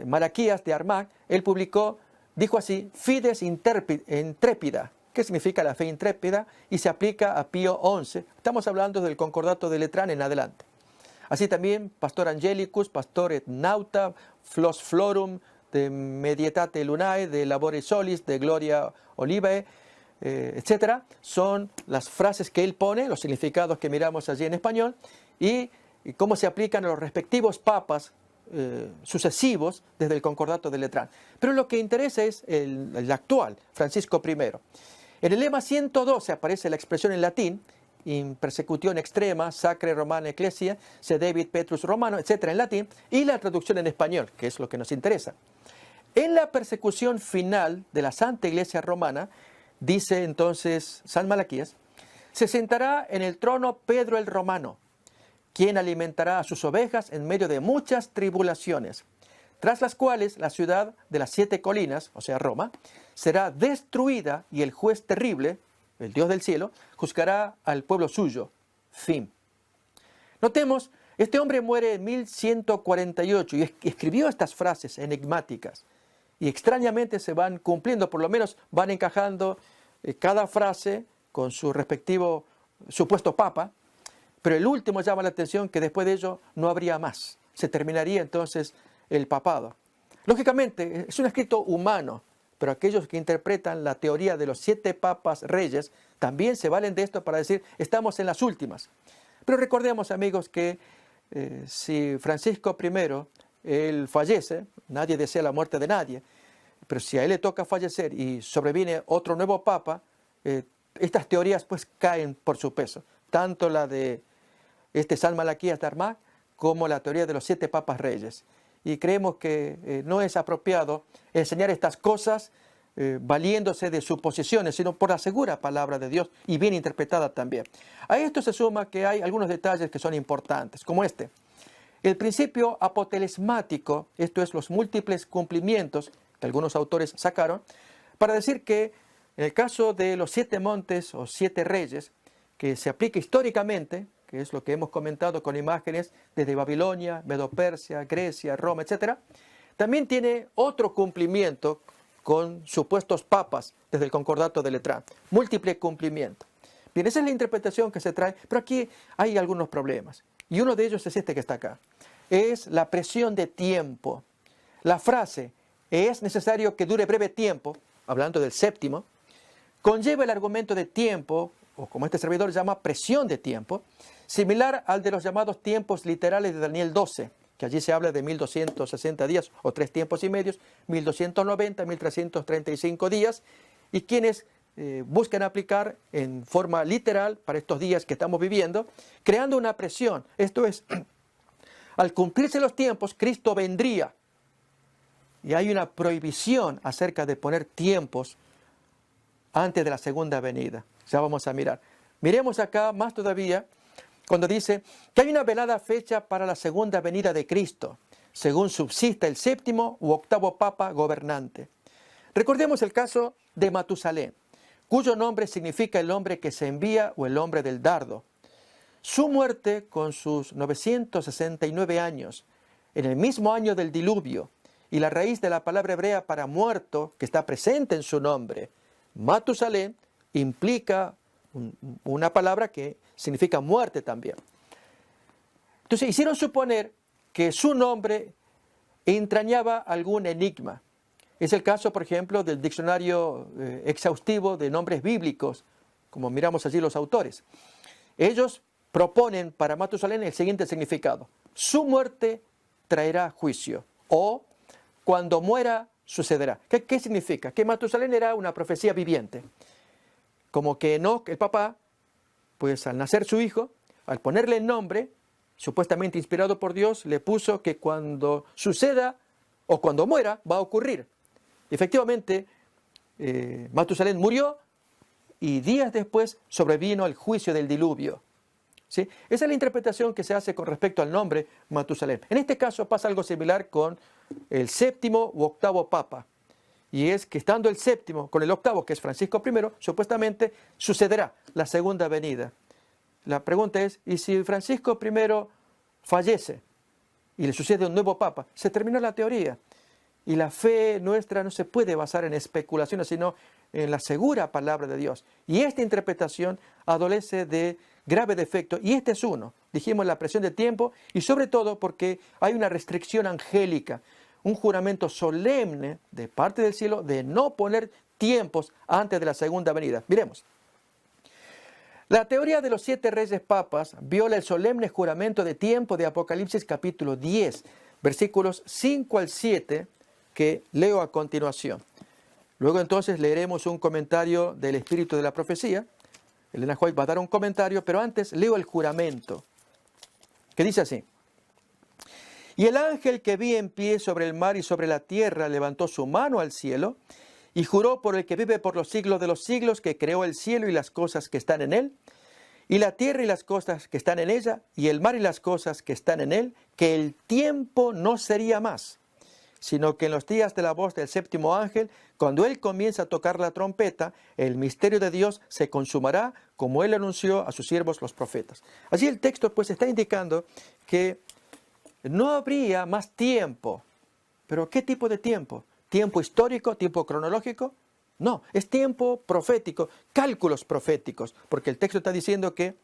Malaquías de Armagh, él publicó, dijo así: Fides intrépida. ¿Qué significa la fe intrépida? Y se aplica a Pío XI. Estamos hablando del Concordato de Letrán en adelante. Así también, Pastor Angelicus, Pastor et Nauta, Flos Florum, de Medietate Lunae, de Labore Solis, de Gloria Olivae, etc. Son las frases que él pone, los significados que miramos allí en español, y cómo se aplican a los respectivos papas sucesivos desde el Concordato de Letrán. Pero lo que interesa es el actual, Francisco I. En el lema 112 aparece la expresión en latín: in persecutione extrema, sacre romana ecclesia, se debit Petrus romano, etc. en latín, y la traducción en español, que es lo que nos interesa. En la persecución final de la Santa Iglesia Romana, dice entonces San Malaquías, se sentará en el trono Pedro el Romano, quien alimentará a sus ovejas en medio de muchas tribulaciones, tras las cuales la ciudad de las 7 colinas, o sea Roma, será destruida y el juez terrible, el Dios del cielo, juzgará al pueblo suyo. Fin. Notemos, este hombre muere en 1148 y escribió estas frases enigmáticas. Y extrañamente se van cumpliendo, por lo menos van encajando cada frase con su respectivo supuesto papa. Pero el último llama la atención, que después de ello no habría más. Se terminaría entonces el papado. Lógicamente, es un escrito humano, pero aquellos que interpretan la teoría de los 7 papas reyes también se valen de esto para decir: estamos en las últimas. Pero recordemos, amigos, que si Francisco I, él fallece, nadie desea la muerte de nadie, pero si a él le toca fallecer y sobreviene otro nuevo papa, estas teorías pues caen por su peso. Tanto la de San Malaquías de Armagh como la teoría de los 7 papas reyes. Y creemos que no es apropiado enseñar estas cosas valiéndose de suposiciones, sino por la segura palabra de Dios y bien interpretada también. A esto se suma que hay algunos detalles que son importantes, como este. El principio apotelesmático, esto es, los múltiples cumplimientos que algunos autores sacaron, para decir que en el caso de los 7 montes o 7 reyes, que se aplica históricamente, que es lo que hemos comentado con imágenes desde Babilonia, Medo-Persia, Grecia, Roma, etc., también tiene otro cumplimiento con supuestos papas desde el Concordato de Letrán. Múltiple cumplimiento. Bien, esa es la interpretación que se trae, pero aquí hay algunos problemas. Y uno de ellos es este que está acá. Es la presión de tiempo. La frase, es necesario que dure breve tiempo, hablando del séptimo, conlleva el argumento de tiempo, o como este servidor llama, presión de tiempo, similar al de los llamados tiempos literales de Daniel 12, que allí se habla de 1260 días o 3 tiempos y medios, 1290, 1335 días, y quienes buscan aplicar en forma literal para estos días que estamos viviendo, creando una presión. Esto es, al cumplirse los tiempos, Cristo vendría. Y hay una prohibición acerca de poner tiempos antes de la segunda venida. Ya vamos a mirar. Miremos acá más todavía, cuando dice que hay una velada fecha para la segunda venida de Cristo, según subsista el 7º u 8º papa gobernante. Recordemos el caso de Matusalén, cuyo nombre significa el hombre que se envía o el hombre del dardo. Su muerte, con sus 969 años, en el mismo año del diluvio, y la raíz de la palabra hebrea para muerto, que está presente en su nombre, Matusalén, implica una palabra que significa muerte también. Entonces hicieron suponer que su nombre entrañaba algún enigma. Es el caso, por ejemplo, del diccionario exhaustivo de nombres bíblicos, como miramos allí los autores. Ellos proponen para Matusalén el siguiente significado: su muerte traerá juicio, o cuando muera sucederá. ¿Qué significa? Que Matusalén era una profecía viviente. Como que Enoc, el papá, pues al nacer su hijo, al ponerle el nombre, supuestamente inspirado por Dios, le puso que cuando suceda o cuando muera va a ocurrir. Efectivamente, Matusalén murió y días después sobrevino el juicio del diluvio. ¿Sí? Esa es la interpretación que se hace con respecto al nombre Matusalén. En este caso pasa algo similar con el 7º u 8º papa. y es que estando el séptimo con el octavo, que es Francisco I, supuestamente sucederá la segunda venida. La pregunta es, ¿y si Francisco I fallece y le sucede un nuevo papa? Se terminó la teoría. Y la fe nuestra no se puede basar en especulaciones, sino en la segura palabra de Dios. Y esta interpretación adolece de grave defecto, y este es uno. Dijimos la presión de tiempo, y sobre todo porque hay una restricción angélica, un juramento solemne de parte del cielo de no poner tiempos antes de la segunda venida. Miremos. La teoría de los 7 reyes papas viola el solemne juramento de tiempo de Apocalipsis capítulo 10, versículos 5 al 7, que leo a continuación. Luego entonces leeremos un comentario del espíritu de la profecía. Elena White va a dar un comentario, pero antes leo el juramento, que dice así. Y el ángel que vi en pie sobre el mar y sobre la tierra levantó su mano al cielo y juró por el que vive por los siglos de los siglos, que creó el cielo y las cosas que están en él, y la tierra y las cosas que están en ella, y el mar y las cosas que están en él, que el tiempo no sería más, sino que en los días de la voz del séptimo ángel, cuando él comienza a tocar la trompeta, el misterio de Dios se consumará, como él anunció a sus siervos los profetas. Así el texto pues está indicando que no habría más tiempo. ¿Pero qué tipo de tiempo? ¿Tiempo histórico? ¿Tiempo cronológico? No, es tiempo profético, cálculos proféticos, porque el texto está diciendo que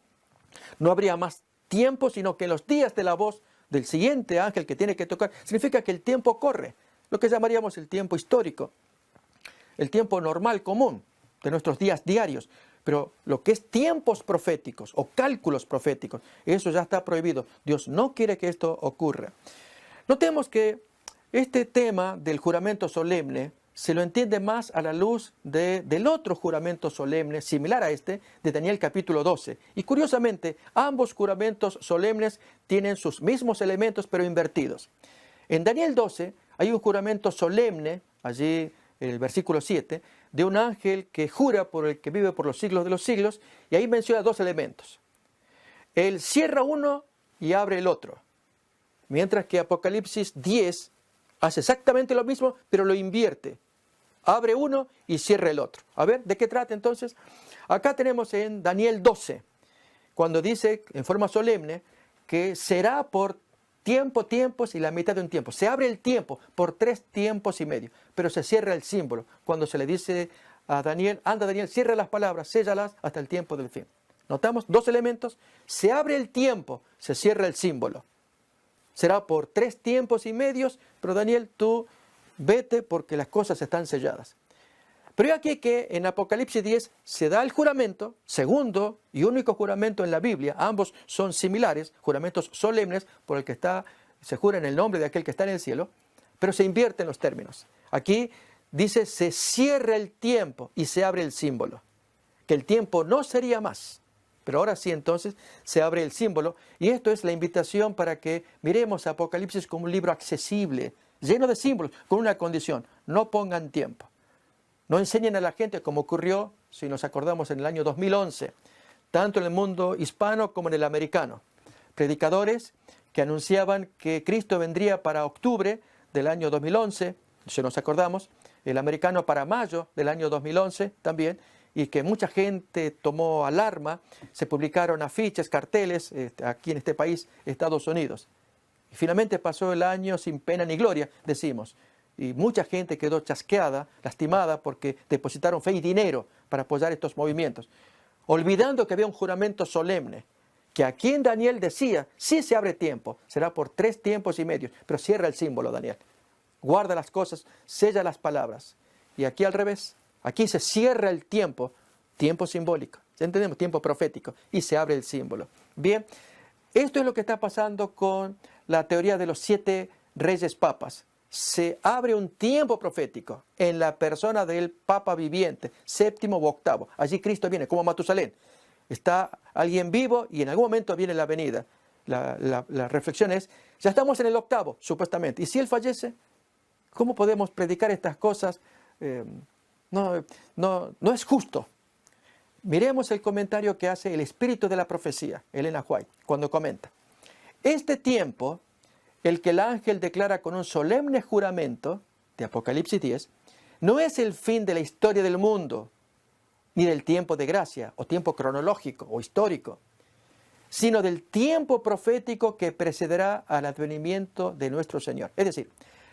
no habría más tiempo, sino que en los días de la voz del siguiente ángel que tiene que tocar, significa que el tiempo corre, lo que llamaríamos el tiempo histórico, el tiempo normal, común, de nuestros días diarios. Pero lo que es tiempos proféticos o cálculos proféticos, eso ya está prohibido. Dios no quiere que esto ocurra. Notemos que este tema del juramento solemne se lo entiende más a la luz del otro juramento solemne, similar a este, de Daniel capítulo 12. Y curiosamente, ambos juramentos solemnes tienen sus mismos elementos, pero invertidos. En Daniel 12 hay un juramento solemne, allí el versículo 7, de un ángel que jura por el que vive por los siglos de los siglos, y ahí menciona 2 elementos. Él cierra uno y abre el otro, mientras que Apocalipsis 10 hace exactamente lo mismo, pero lo invierte. Abre uno y cierra el otro. A ver, ¿de qué trata entonces? Acá tenemos en Daniel 12, cuando dice en forma solemne que será por tiempos y la mitad de un tiempo. Se abre el tiempo por 3 tiempos y medio, pero se cierra el símbolo. Cuando se le dice a Daniel, anda Daniel, cierra las palabras, séllalas hasta el tiempo del fin. ¿Notamos? 2 elementos. Se abre el tiempo, se cierra el símbolo. Será por 3 tiempos y medios, pero Daniel, tú vete porque las cosas están selladas. Pero aquí que en Apocalipsis 10 se da el juramento, segundo y único juramento en la Biblia, ambos son similares, juramentos solemnes por el que se jura en el nombre de aquel que está en el cielo, pero se invierten los términos. Aquí dice se cierra el tiempo y se abre el símbolo, que el tiempo no sería más, pero ahora sí entonces se abre el símbolo, y esto es la invitación para que miremos Apocalipsis como un libro accesible, lleno de símbolos, con una condición: no pongan tiempo. No enseñen a la gente como ocurrió, si nos acordamos, en el año 2011, tanto en el mundo hispano como en el americano. Predicadores que anunciaban que Cristo vendría para octubre del año 2011, si nos acordamos, el americano para mayo del año 2011 también, y que mucha gente tomó alarma, se publicaron afiches, carteles, aquí en este país, Estados Unidos. Y finalmente pasó el año sin pena ni gloria, decimos. Y mucha gente quedó chasqueada, lastimada, porque depositaron fe y dinero para apoyar estos movimientos, olvidando que había un juramento solemne, que aquí en Daniel decía, sí se abre tiempo, será por 3 tiempos y medios, pero cierra el símbolo, Daniel. Guarda las cosas, sella las palabras. Y aquí al revés, aquí se cierra el tiempo, tiempo simbólico, ¿ya entendemos? Tiempo profético, y se abre el símbolo. Bien, esto es lo que está pasando con la teoría de los 7 reyes papas. Se abre un tiempo profético en la persona del Papa viviente, séptimo u octavo. Allí Cristo viene, como Matusalén. Está alguien vivo y en algún momento viene la venida. La reflexión es, ya estamos en el octavo, supuestamente. ¿Y si él fallece? ¿Cómo podemos predicar estas cosas? No es justo. Miremos el comentario que hace el espíritu de la profecía, Elena White, cuando comenta. Este tiempo, el que el ángel declara con un solemne juramento, de Apocalipsis 10, no es el fin de la historia del mundo, ni del tiempo de gracia, o tiempo cronológico o histórico, sino del tiempo profético que precederá al advenimiento de nuestro Señor. Es decir,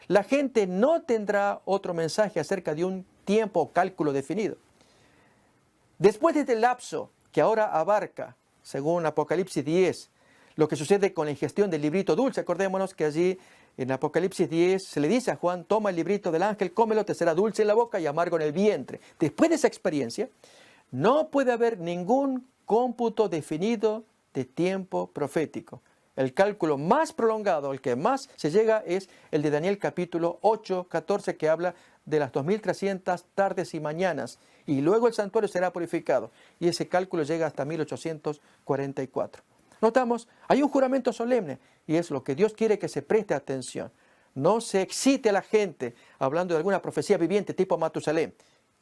la gente no tendrá otro mensaje acerca de un tiempo o cálculo definido. Después de este lapso que ahora abarca, según Apocalipsis 10, lo que sucede con la ingestión del librito dulce, acordémonos que allí en Apocalipsis 10 se le dice a Juan, toma el librito del ángel, cómelo, te será dulce en la boca y amargo en el vientre. Después de esa experiencia, no puede haber ningún cómputo definido de tiempo profético. El cálculo más prolongado, el que más se llega, es el de Daniel capítulo 8, 14, que habla de las 2300 tardes y mañanas, y luego el santuario será purificado, y ese cálculo llega hasta 1844. Notamos, hay un juramento solemne, y es lo que Dios quiere que se preste atención. No se excite a la gente hablando de alguna profecía viviente tipo Matusalén,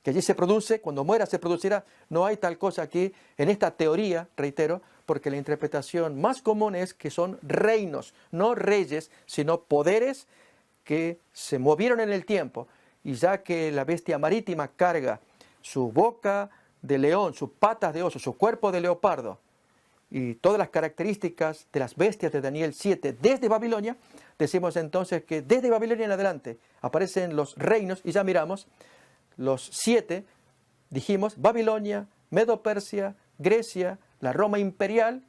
que allí se produce, cuando muera se producirá. No hay tal cosa aquí en esta teoría, reitero, porque la interpretación más común es que son reinos, no reyes, sino poderes que se movieron en el tiempo. Y ya que la bestia marítima carga su boca de león, sus patas de oso, su cuerpo de leopardo, y todas las características de las bestias de Daniel 7 desde Babilonia, decimos entonces que desde Babilonia en adelante aparecen los reinos, y ya miramos, los 7, dijimos, Babilonia, Medo-Persia, Grecia, la Roma imperial,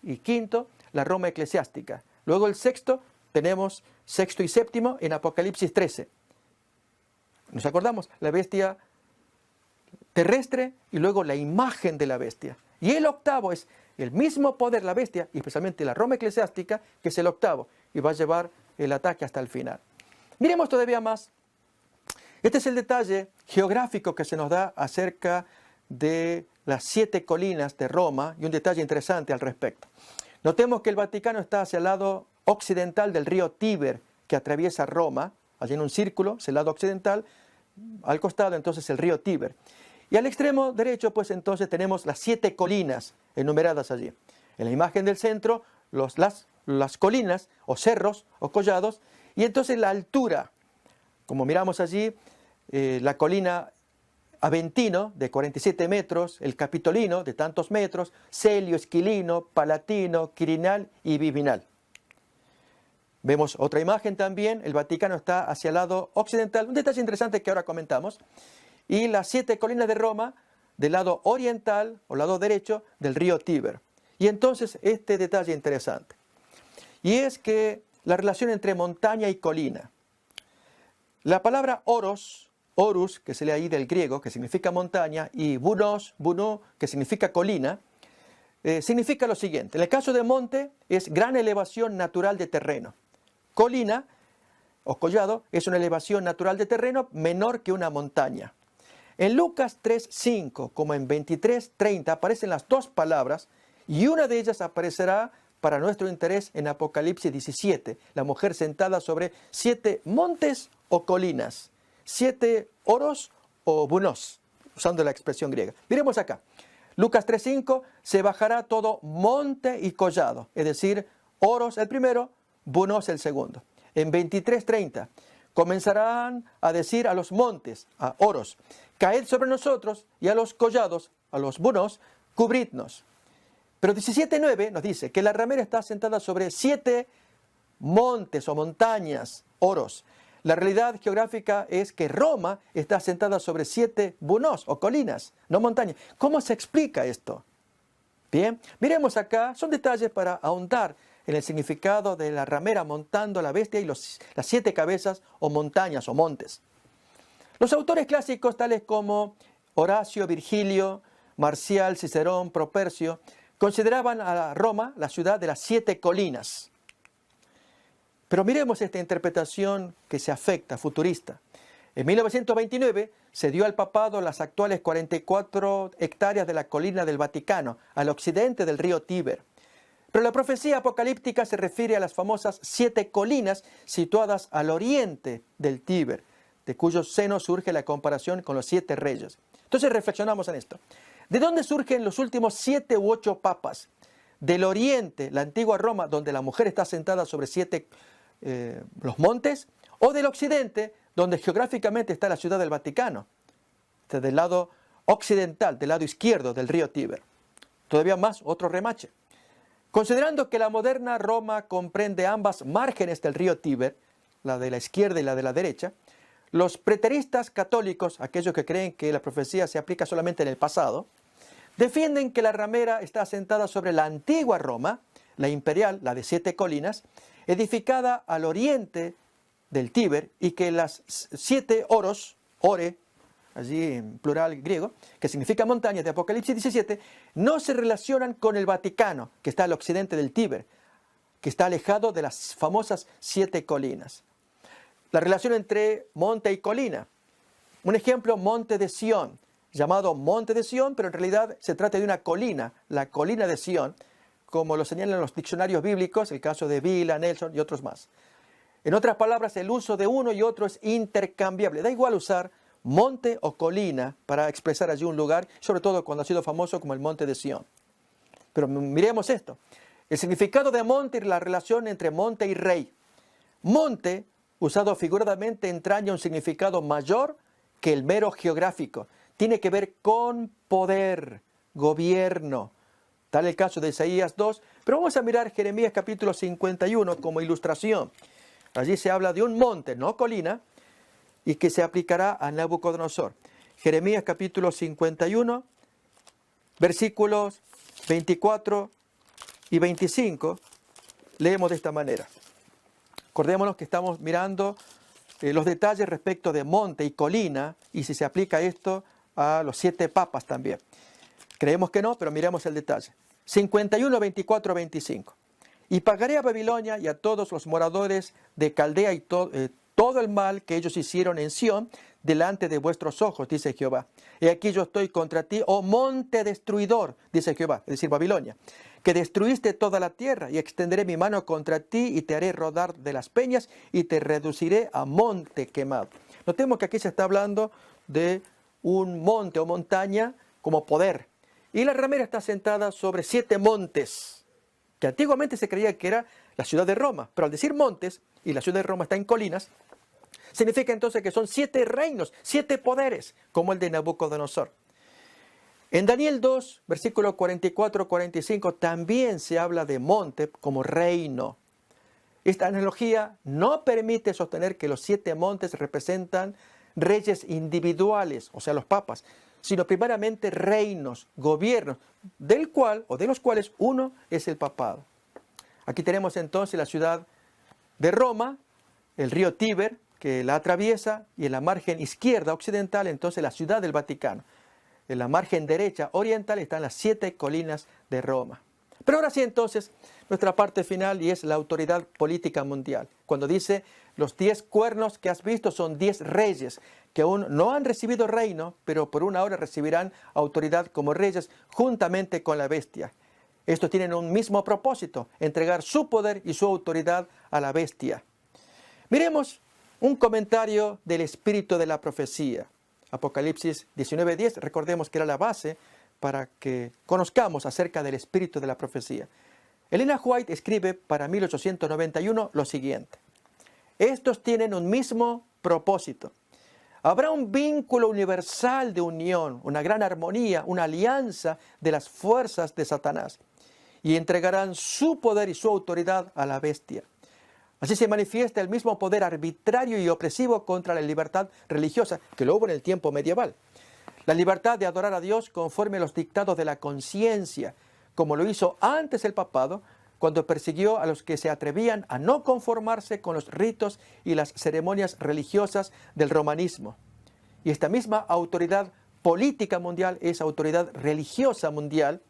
y quinto, la Roma eclesiástica. Luego el sexto, tenemos sexto y séptimo en Apocalipsis 13. ¿Nos acordamos? La bestia terrestre y luego la imagen de la bestia. Y el octavo es el mismo poder, la bestia, y especialmente la Roma eclesiástica, que es el octavo, y va a llevar el ataque hasta el final. Miremos todavía más. Este es el detalle geográfico que se nos da acerca de las 7 colinas de Roma, y un detalle interesante al respecto. Notemos que el Vaticano está hacia el lado occidental del río Tíber, que atraviesa Roma, allí en un círculo, es el lado occidental, al costado entonces el río Tíber. Y al extremo derecho, pues entonces tenemos las 7 colinas enumeradas allí. En la imagen del centro, las colinas, o cerros, o collados, y entonces la altura, como miramos allí, la colina Aventino, de 47 metros, el Capitolino, de tantos metros, Celio, Esquilino, Palatino, Quirinal y Viminal. Vemos otra imagen también, el Vaticano está hacia el lado occidental, un detalle interesante que ahora comentamos, y las 7 colinas de Roma del lado oriental o lado derecho del río Tíber. Y entonces este detalle interesante, y es que la relación entre montaña y colina. La palabra oros, orus, que se lee ahí del griego, que significa montaña, y bunos, bunú, que significa colina, significa lo siguiente. En el caso de monte es gran elevación natural de terreno. Colina o collado es una elevación natural de terreno menor que una montaña. En Lucas 3:5 como en 23:30 aparecen las dos palabras, y una de ellas aparecerá para nuestro interés en Apocalipsis 17, la mujer sentada sobre 7 montes o colinas, 7 oros o bunos, usando la expresión griega. Miremos acá, Lucas 3:5, se bajará todo monte y collado, es decir, oros el primero, bunos el segundo. En 23:30, comenzarán a decir a los montes, a oros, caed sobre nosotros, y a los collados, a los bunos, cubridnos. Pero 17:9 nos dice que la ramera está sentada sobre 7 montes o montañas, oros. La realidad geográfica es que Roma está sentada sobre 7 bunos o colinas, no montañas. ¿Cómo se explica esto? Bien, miremos acá, son detalles para ahondar en el significado de la ramera montando a la bestia y las 7 cabezas o montañas o montes. Los autores clásicos tales como Horacio, Virgilio, Marcial, Cicerón, Propercio, consideraban a Roma la ciudad de las 7 colinas. Pero miremos esta interpretación que se afecta, futurista. En 1929 se dio al papado las actuales 44 hectáreas de la colina del Vaticano, al occidente del río Tíber. Pero la profecía apocalíptica se refiere a las famosas 7 colinas situadas al oriente del Tíber, de cuyo seno surge la comparación con los 7 reyes. Entonces reflexionamos en esto. ¿De dónde surgen los últimos 7 u 8 papas? Del oriente, la antigua Roma, donde la mujer está sentada sobre 7 los montes, o del occidente, donde geográficamente está la ciudad del Vaticano, del lado occidental, del lado izquierdo del río Tíber. Todavía más, otro remache. Considerando que la moderna Roma comprende ambas márgenes del río Tíber, la de la izquierda y la de la derecha, los preteristas católicos, aquellos que creen que la profecía se aplica solamente en el pasado, defienden que la ramera está asentada sobre la antigua Roma, la imperial, la de 7 colinas, edificada al oriente del Tíber, y que las 7 oros, ore, allí en plural griego, que significa montañas de Apocalipsis 17, no se relacionan con el Vaticano, que está al occidente del Tíber, que está alejado de las famosas 7 colinas. La relación entre monte y colina. Un ejemplo, Monte de Sión, llamado Monte de Sión, pero en realidad se trata de una colina, la colina de Sión, como lo señalan los diccionarios bíblicos, el caso de Vila, Nelson y otros más. En otras palabras, el uso de uno y otro es intercambiable. Da igual usar monte o colina para expresar allí un lugar, sobre todo cuando ha sido famoso como el Monte de Sión. Pero miremos esto. El significado de monte y la relación entre monte y rey. Monte, usado figuradamente, entraña un significado mayor que el mero geográfico. Tiene que ver con poder, gobierno. Tal el caso de Isaías 2, pero vamos a mirar Jeremías capítulo 51 como ilustración. Allí se habla de un monte, no colina, y que se aplicará a Nabucodonosor. Jeremías capítulo 51, versículos 24 y 25, leemos de esta manera. Acordémonos que estamos mirando los detalles respecto de monte y colina, y si se aplica esto a los 7 papas también. Creemos que no, pero miremos el detalle. 51, 24, 25. Y pagaré a Babilonia y a todos los moradores de Caldea y todo el mal que ellos hicieron en Sión delante de vuestros ojos, dice Jehová. He aquí yo estoy contra ti, oh monte destruidor, dice Jehová, es decir, Babilonia, que destruiste toda la tierra, y extenderé mi mano contra ti y te haré rodar de las peñas y te reduciré a monte quemado. Notemos que aquí se está hablando de un monte o montaña como poder. Y la ramera está sentada sobre 7 montes, que antiguamente se creía que era la ciudad de Roma. Pero al decir montes, y la ciudad de Roma está en colinas, significa entonces que son 7 reinos, 7 poderes, como el de Nabucodonosor. En Daniel 2, versículo 44-45, también se habla de monte como reino. Esta analogía no permite sostener que los 7 montes representan reyes individuales, o sea, los papas, sino primeramente reinos, gobiernos, del cual o de los cuales uno es el papado. Aquí tenemos entonces la ciudad de Roma, el río Tíber, que la atraviesa, y en la margen izquierda occidental entonces la ciudad del Vaticano. En la margen derecha oriental están las 7 colinas de Roma. Pero ahora sí entonces nuestra parte final, y es la autoridad política mundial. Cuando dice los 10 cuernos que has visto son 10 reyes que aún no han recibido reino, pero por una hora recibirán autoridad como reyes juntamente con la bestia. Estos tienen un mismo propósito, entregar su poder y su autoridad a la bestia. Miremos un comentario del espíritu de la profecía. Apocalipsis 19:10, recordemos que era la base para que conozcamos acerca del espíritu de la profecía. Elena White escribe para 1891 lo siguiente: estos tienen un mismo propósito. Habrá un vínculo universal de unión, una gran armonía, una alianza de las fuerzas de Satanás, y entregarán su poder y su autoridad a la bestia. Así se manifiesta el mismo poder arbitrario y opresivo contra la libertad religiosa que lo hubo en el tiempo medieval. La libertad de adorar a Dios conforme a los dictados de la conciencia, como lo hizo antes el papado, cuando persiguió a los que se atrevían a no conformarse con los ritos y las ceremonias religiosas del romanismo. Y esta misma autoridad política mundial es autoridad religiosa mundial,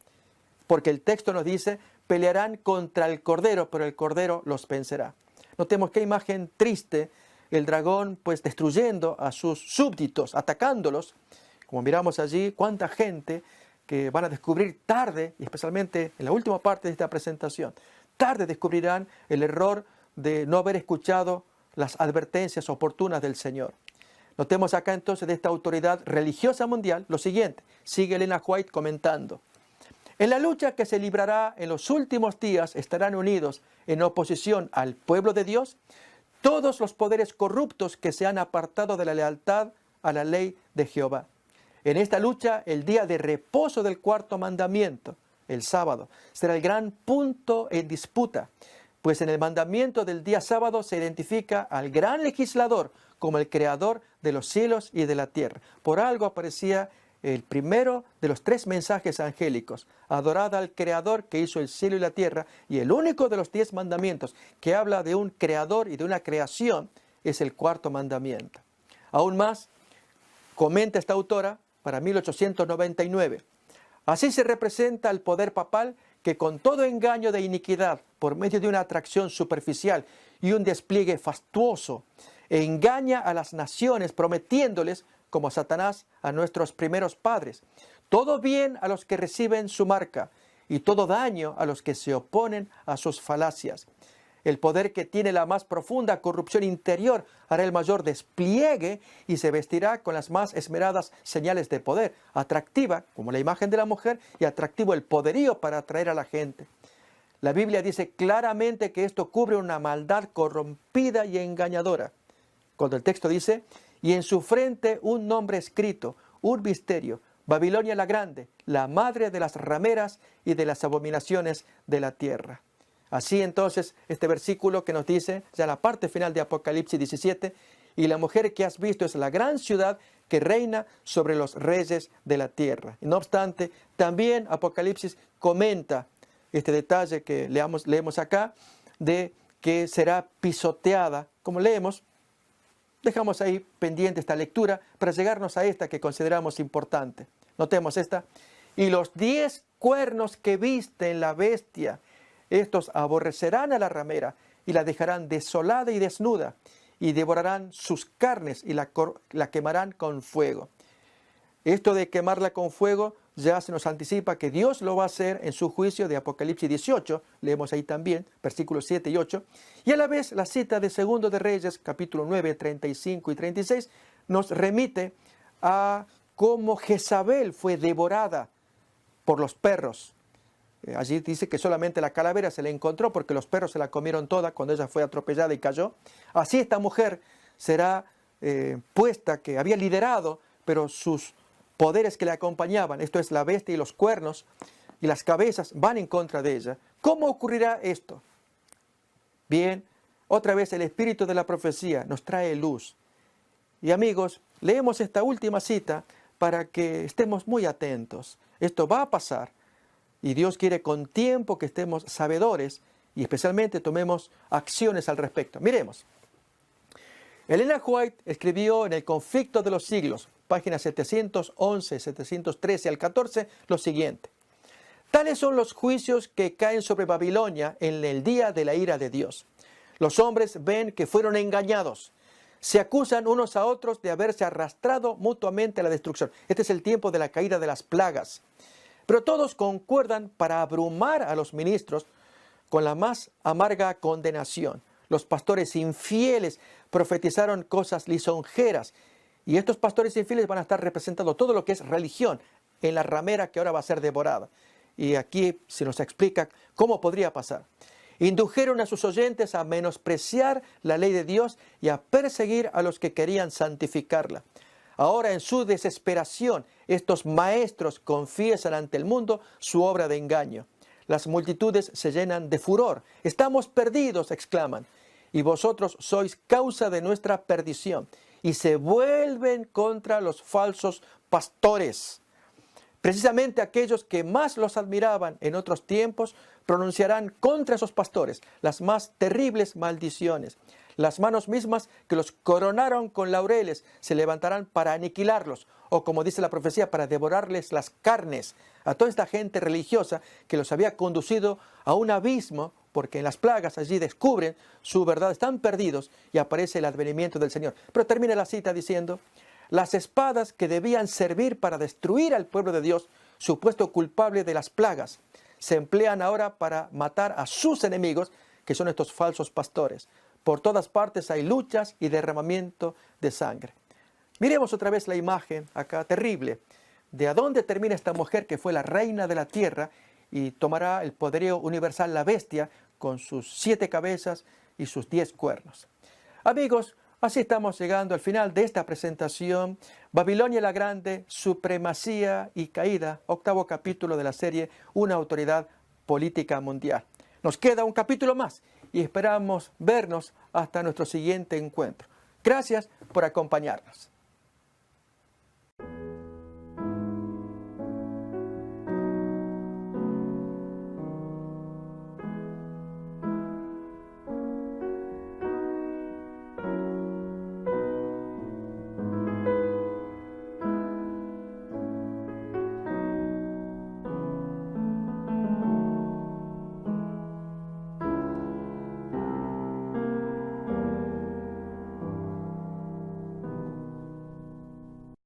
porque el texto nos dice, pelearán contra el Cordero, pero el Cordero los vencerá. Notemos qué imagen triste, el dragón pues destruyendo a sus súbditos, atacándolos. Como miramos allí, cuánta gente que van a descubrir tarde, y especialmente en la última parte de esta presentación, tarde descubrirán el error de no haber escuchado las advertencias oportunas del Señor. Notemos acá entonces de esta autoridad religiosa mundial lo siguiente, sigue Elena White comentando. En la lucha que se librará en los últimos días estarán unidos en oposición al pueblo de Dios todos los poderes corruptos que se han apartado de la lealtad a la ley de Jehová. En esta lucha, el día de reposo del cuarto mandamiento, el sábado, será el gran punto en disputa, pues en el mandamiento del día sábado se identifica al gran legislador como el creador de los cielos y de la tierra. Por algo aparecía el primero de los 3 mensajes angélicos: adorad al creador que hizo el cielo y la tierra. Y el único de los 10 mandamientos que habla de un creador y de una creación es el cuarto mandamiento. Aún más, comenta esta autora para 1899, así se representa el poder papal que con todo engaño de iniquidad, por medio de una atracción superficial y un despliegue fastuoso, engaña a las naciones prometiéndoles, como Satanás a nuestros primeros padres, todo bien a los que reciben su marca y todo daño a los que se oponen a sus falacias. El poder que tiene la más profunda corrupción interior hará el mayor despliegue y se vestirá con las más esmeradas señales de poder, atractiva como la imagen de la mujer y atractivo el poderío para atraer a la gente. La Biblia dice claramente que esto cubre una maldad corrompida y engañadora. Cuando el texto dice, y en su frente un nombre escrito, un misterio, Babilonia la Grande, la madre de las rameras y de las abominaciones de la tierra. Así entonces, este versículo que nos dice, ya la parte final de Apocalipsis 17, y la mujer que has visto es la gran ciudad que reina sobre los reyes de la tierra. Y no obstante, también Apocalipsis comenta este detalle que leemos acá, de que será pisoteada, como leemos. Dejamos ahí pendiente esta lectura para llegarnos a esta que consideramos importante. Notemos esta. Y los 10 cuernos que viste en la bestia, estos aborrecerán a la ramera y la dejarán desolada y desnuda, y devorarán sus carnes y la quemarán con fuego. Esto de quemarla con fuego ya se nos anticipa que Dios lo va a hacer en su juicio de Apocalipsis 18, leemos ahí también, versículos 7 y 8, y a la vez la cita de 2 de Reyes, capítulo 9, 35 y 36, nos remite a cómo Jezabel fue devorada por los perros. Allí dice que solamente la calavera se le encontró porque los perros se la comieron toda cuando ella fue atropellada y cayó. Así esta mujer será puesta, que había liderado, pero sus poderes que le acompañaban, esto es la bestia y los cuernos y las cabezas, van en contra de ella. ¿Cómo ocurrirá esto? Bien, otra vez el espíritu de la profecía nos trae luz. Y amigos, leemos esta última cita para que estemos muy atentos. Esto va a pasar. Y Dios quiere con tiempo que estemos sabedores y especialmente tomemos acciones al respecto. Miremos. Elena White escribió en El conflicto de los siglos, páginas 711, 713 al 14, lo siguiente. Tales son los juicios que caen sobre Babilonia en el día de la ira de Dios. Los hombres ven que fueron engañados. Se acusan unos a otros de haberse arrastrado mutuamente a la destrucción. Este es el tiempo de la caída de las plagas. Pero todos concuerdan para abrumar a los ministros con la más amarga condenación. Los pastores infieles profetizaron cosas lisonjeras. Y estos pastores infieles van a estar representando todo lo que es religión en la ramera que ahora va a ser devorada. Y aquí se nos explica cómo podría pasar. Indujeron a sus oyentes a menospreciar la ley de Dios y a perseguir a los que querían santificarla. Ahora en su desesperación, estos maestros confiesan ante el mundo su obra de engaño. Las multitudes se llenan de furor. Estamos perdidos, exclaman, y vosotros sois causa de nuestra perdición. Y se vuelven contra los falsos pastores. Precisamente aquellos que más los admiraban en otros tiempos pronunciarán contra esos pastores las más terribles maldiciones. Las manos mismas que los coronaron con laureles se levantarán para aniquilarlos, o como dice la profecía, para devorarles las carnes a toda esta gente religiosa que los había conducido a un abismo, porque en las plagas allí descubren su verdad, están perdidos y aparece el advenimiento del Señor. Pero termina la cita diciendo, las espadas que debían servir para destruir al pueblo de Dios, supuesto culpable de las plagas, se emplean ahora para matar a sus enemigos, que son estos falsos pastores. Por todas partes hay luchas y derramamiento de sangre. Miremos otra vez la imagen acá terrible de a dónde termina esta mujer que fue la reina de la tierra y tomará el poderío universal la bestia con sus 7 cabezas y sus 10 cuernos. Amigos, así estamos llegando al final de esta presentación. Babilonia la Grande, supremacía y caída, 8º capítulo de la serie Una autoridad política mundial. Nos queda un capítulo más y esperamos vernos hasta nuestro siguiente encuentro. Gracias por acompañarnos.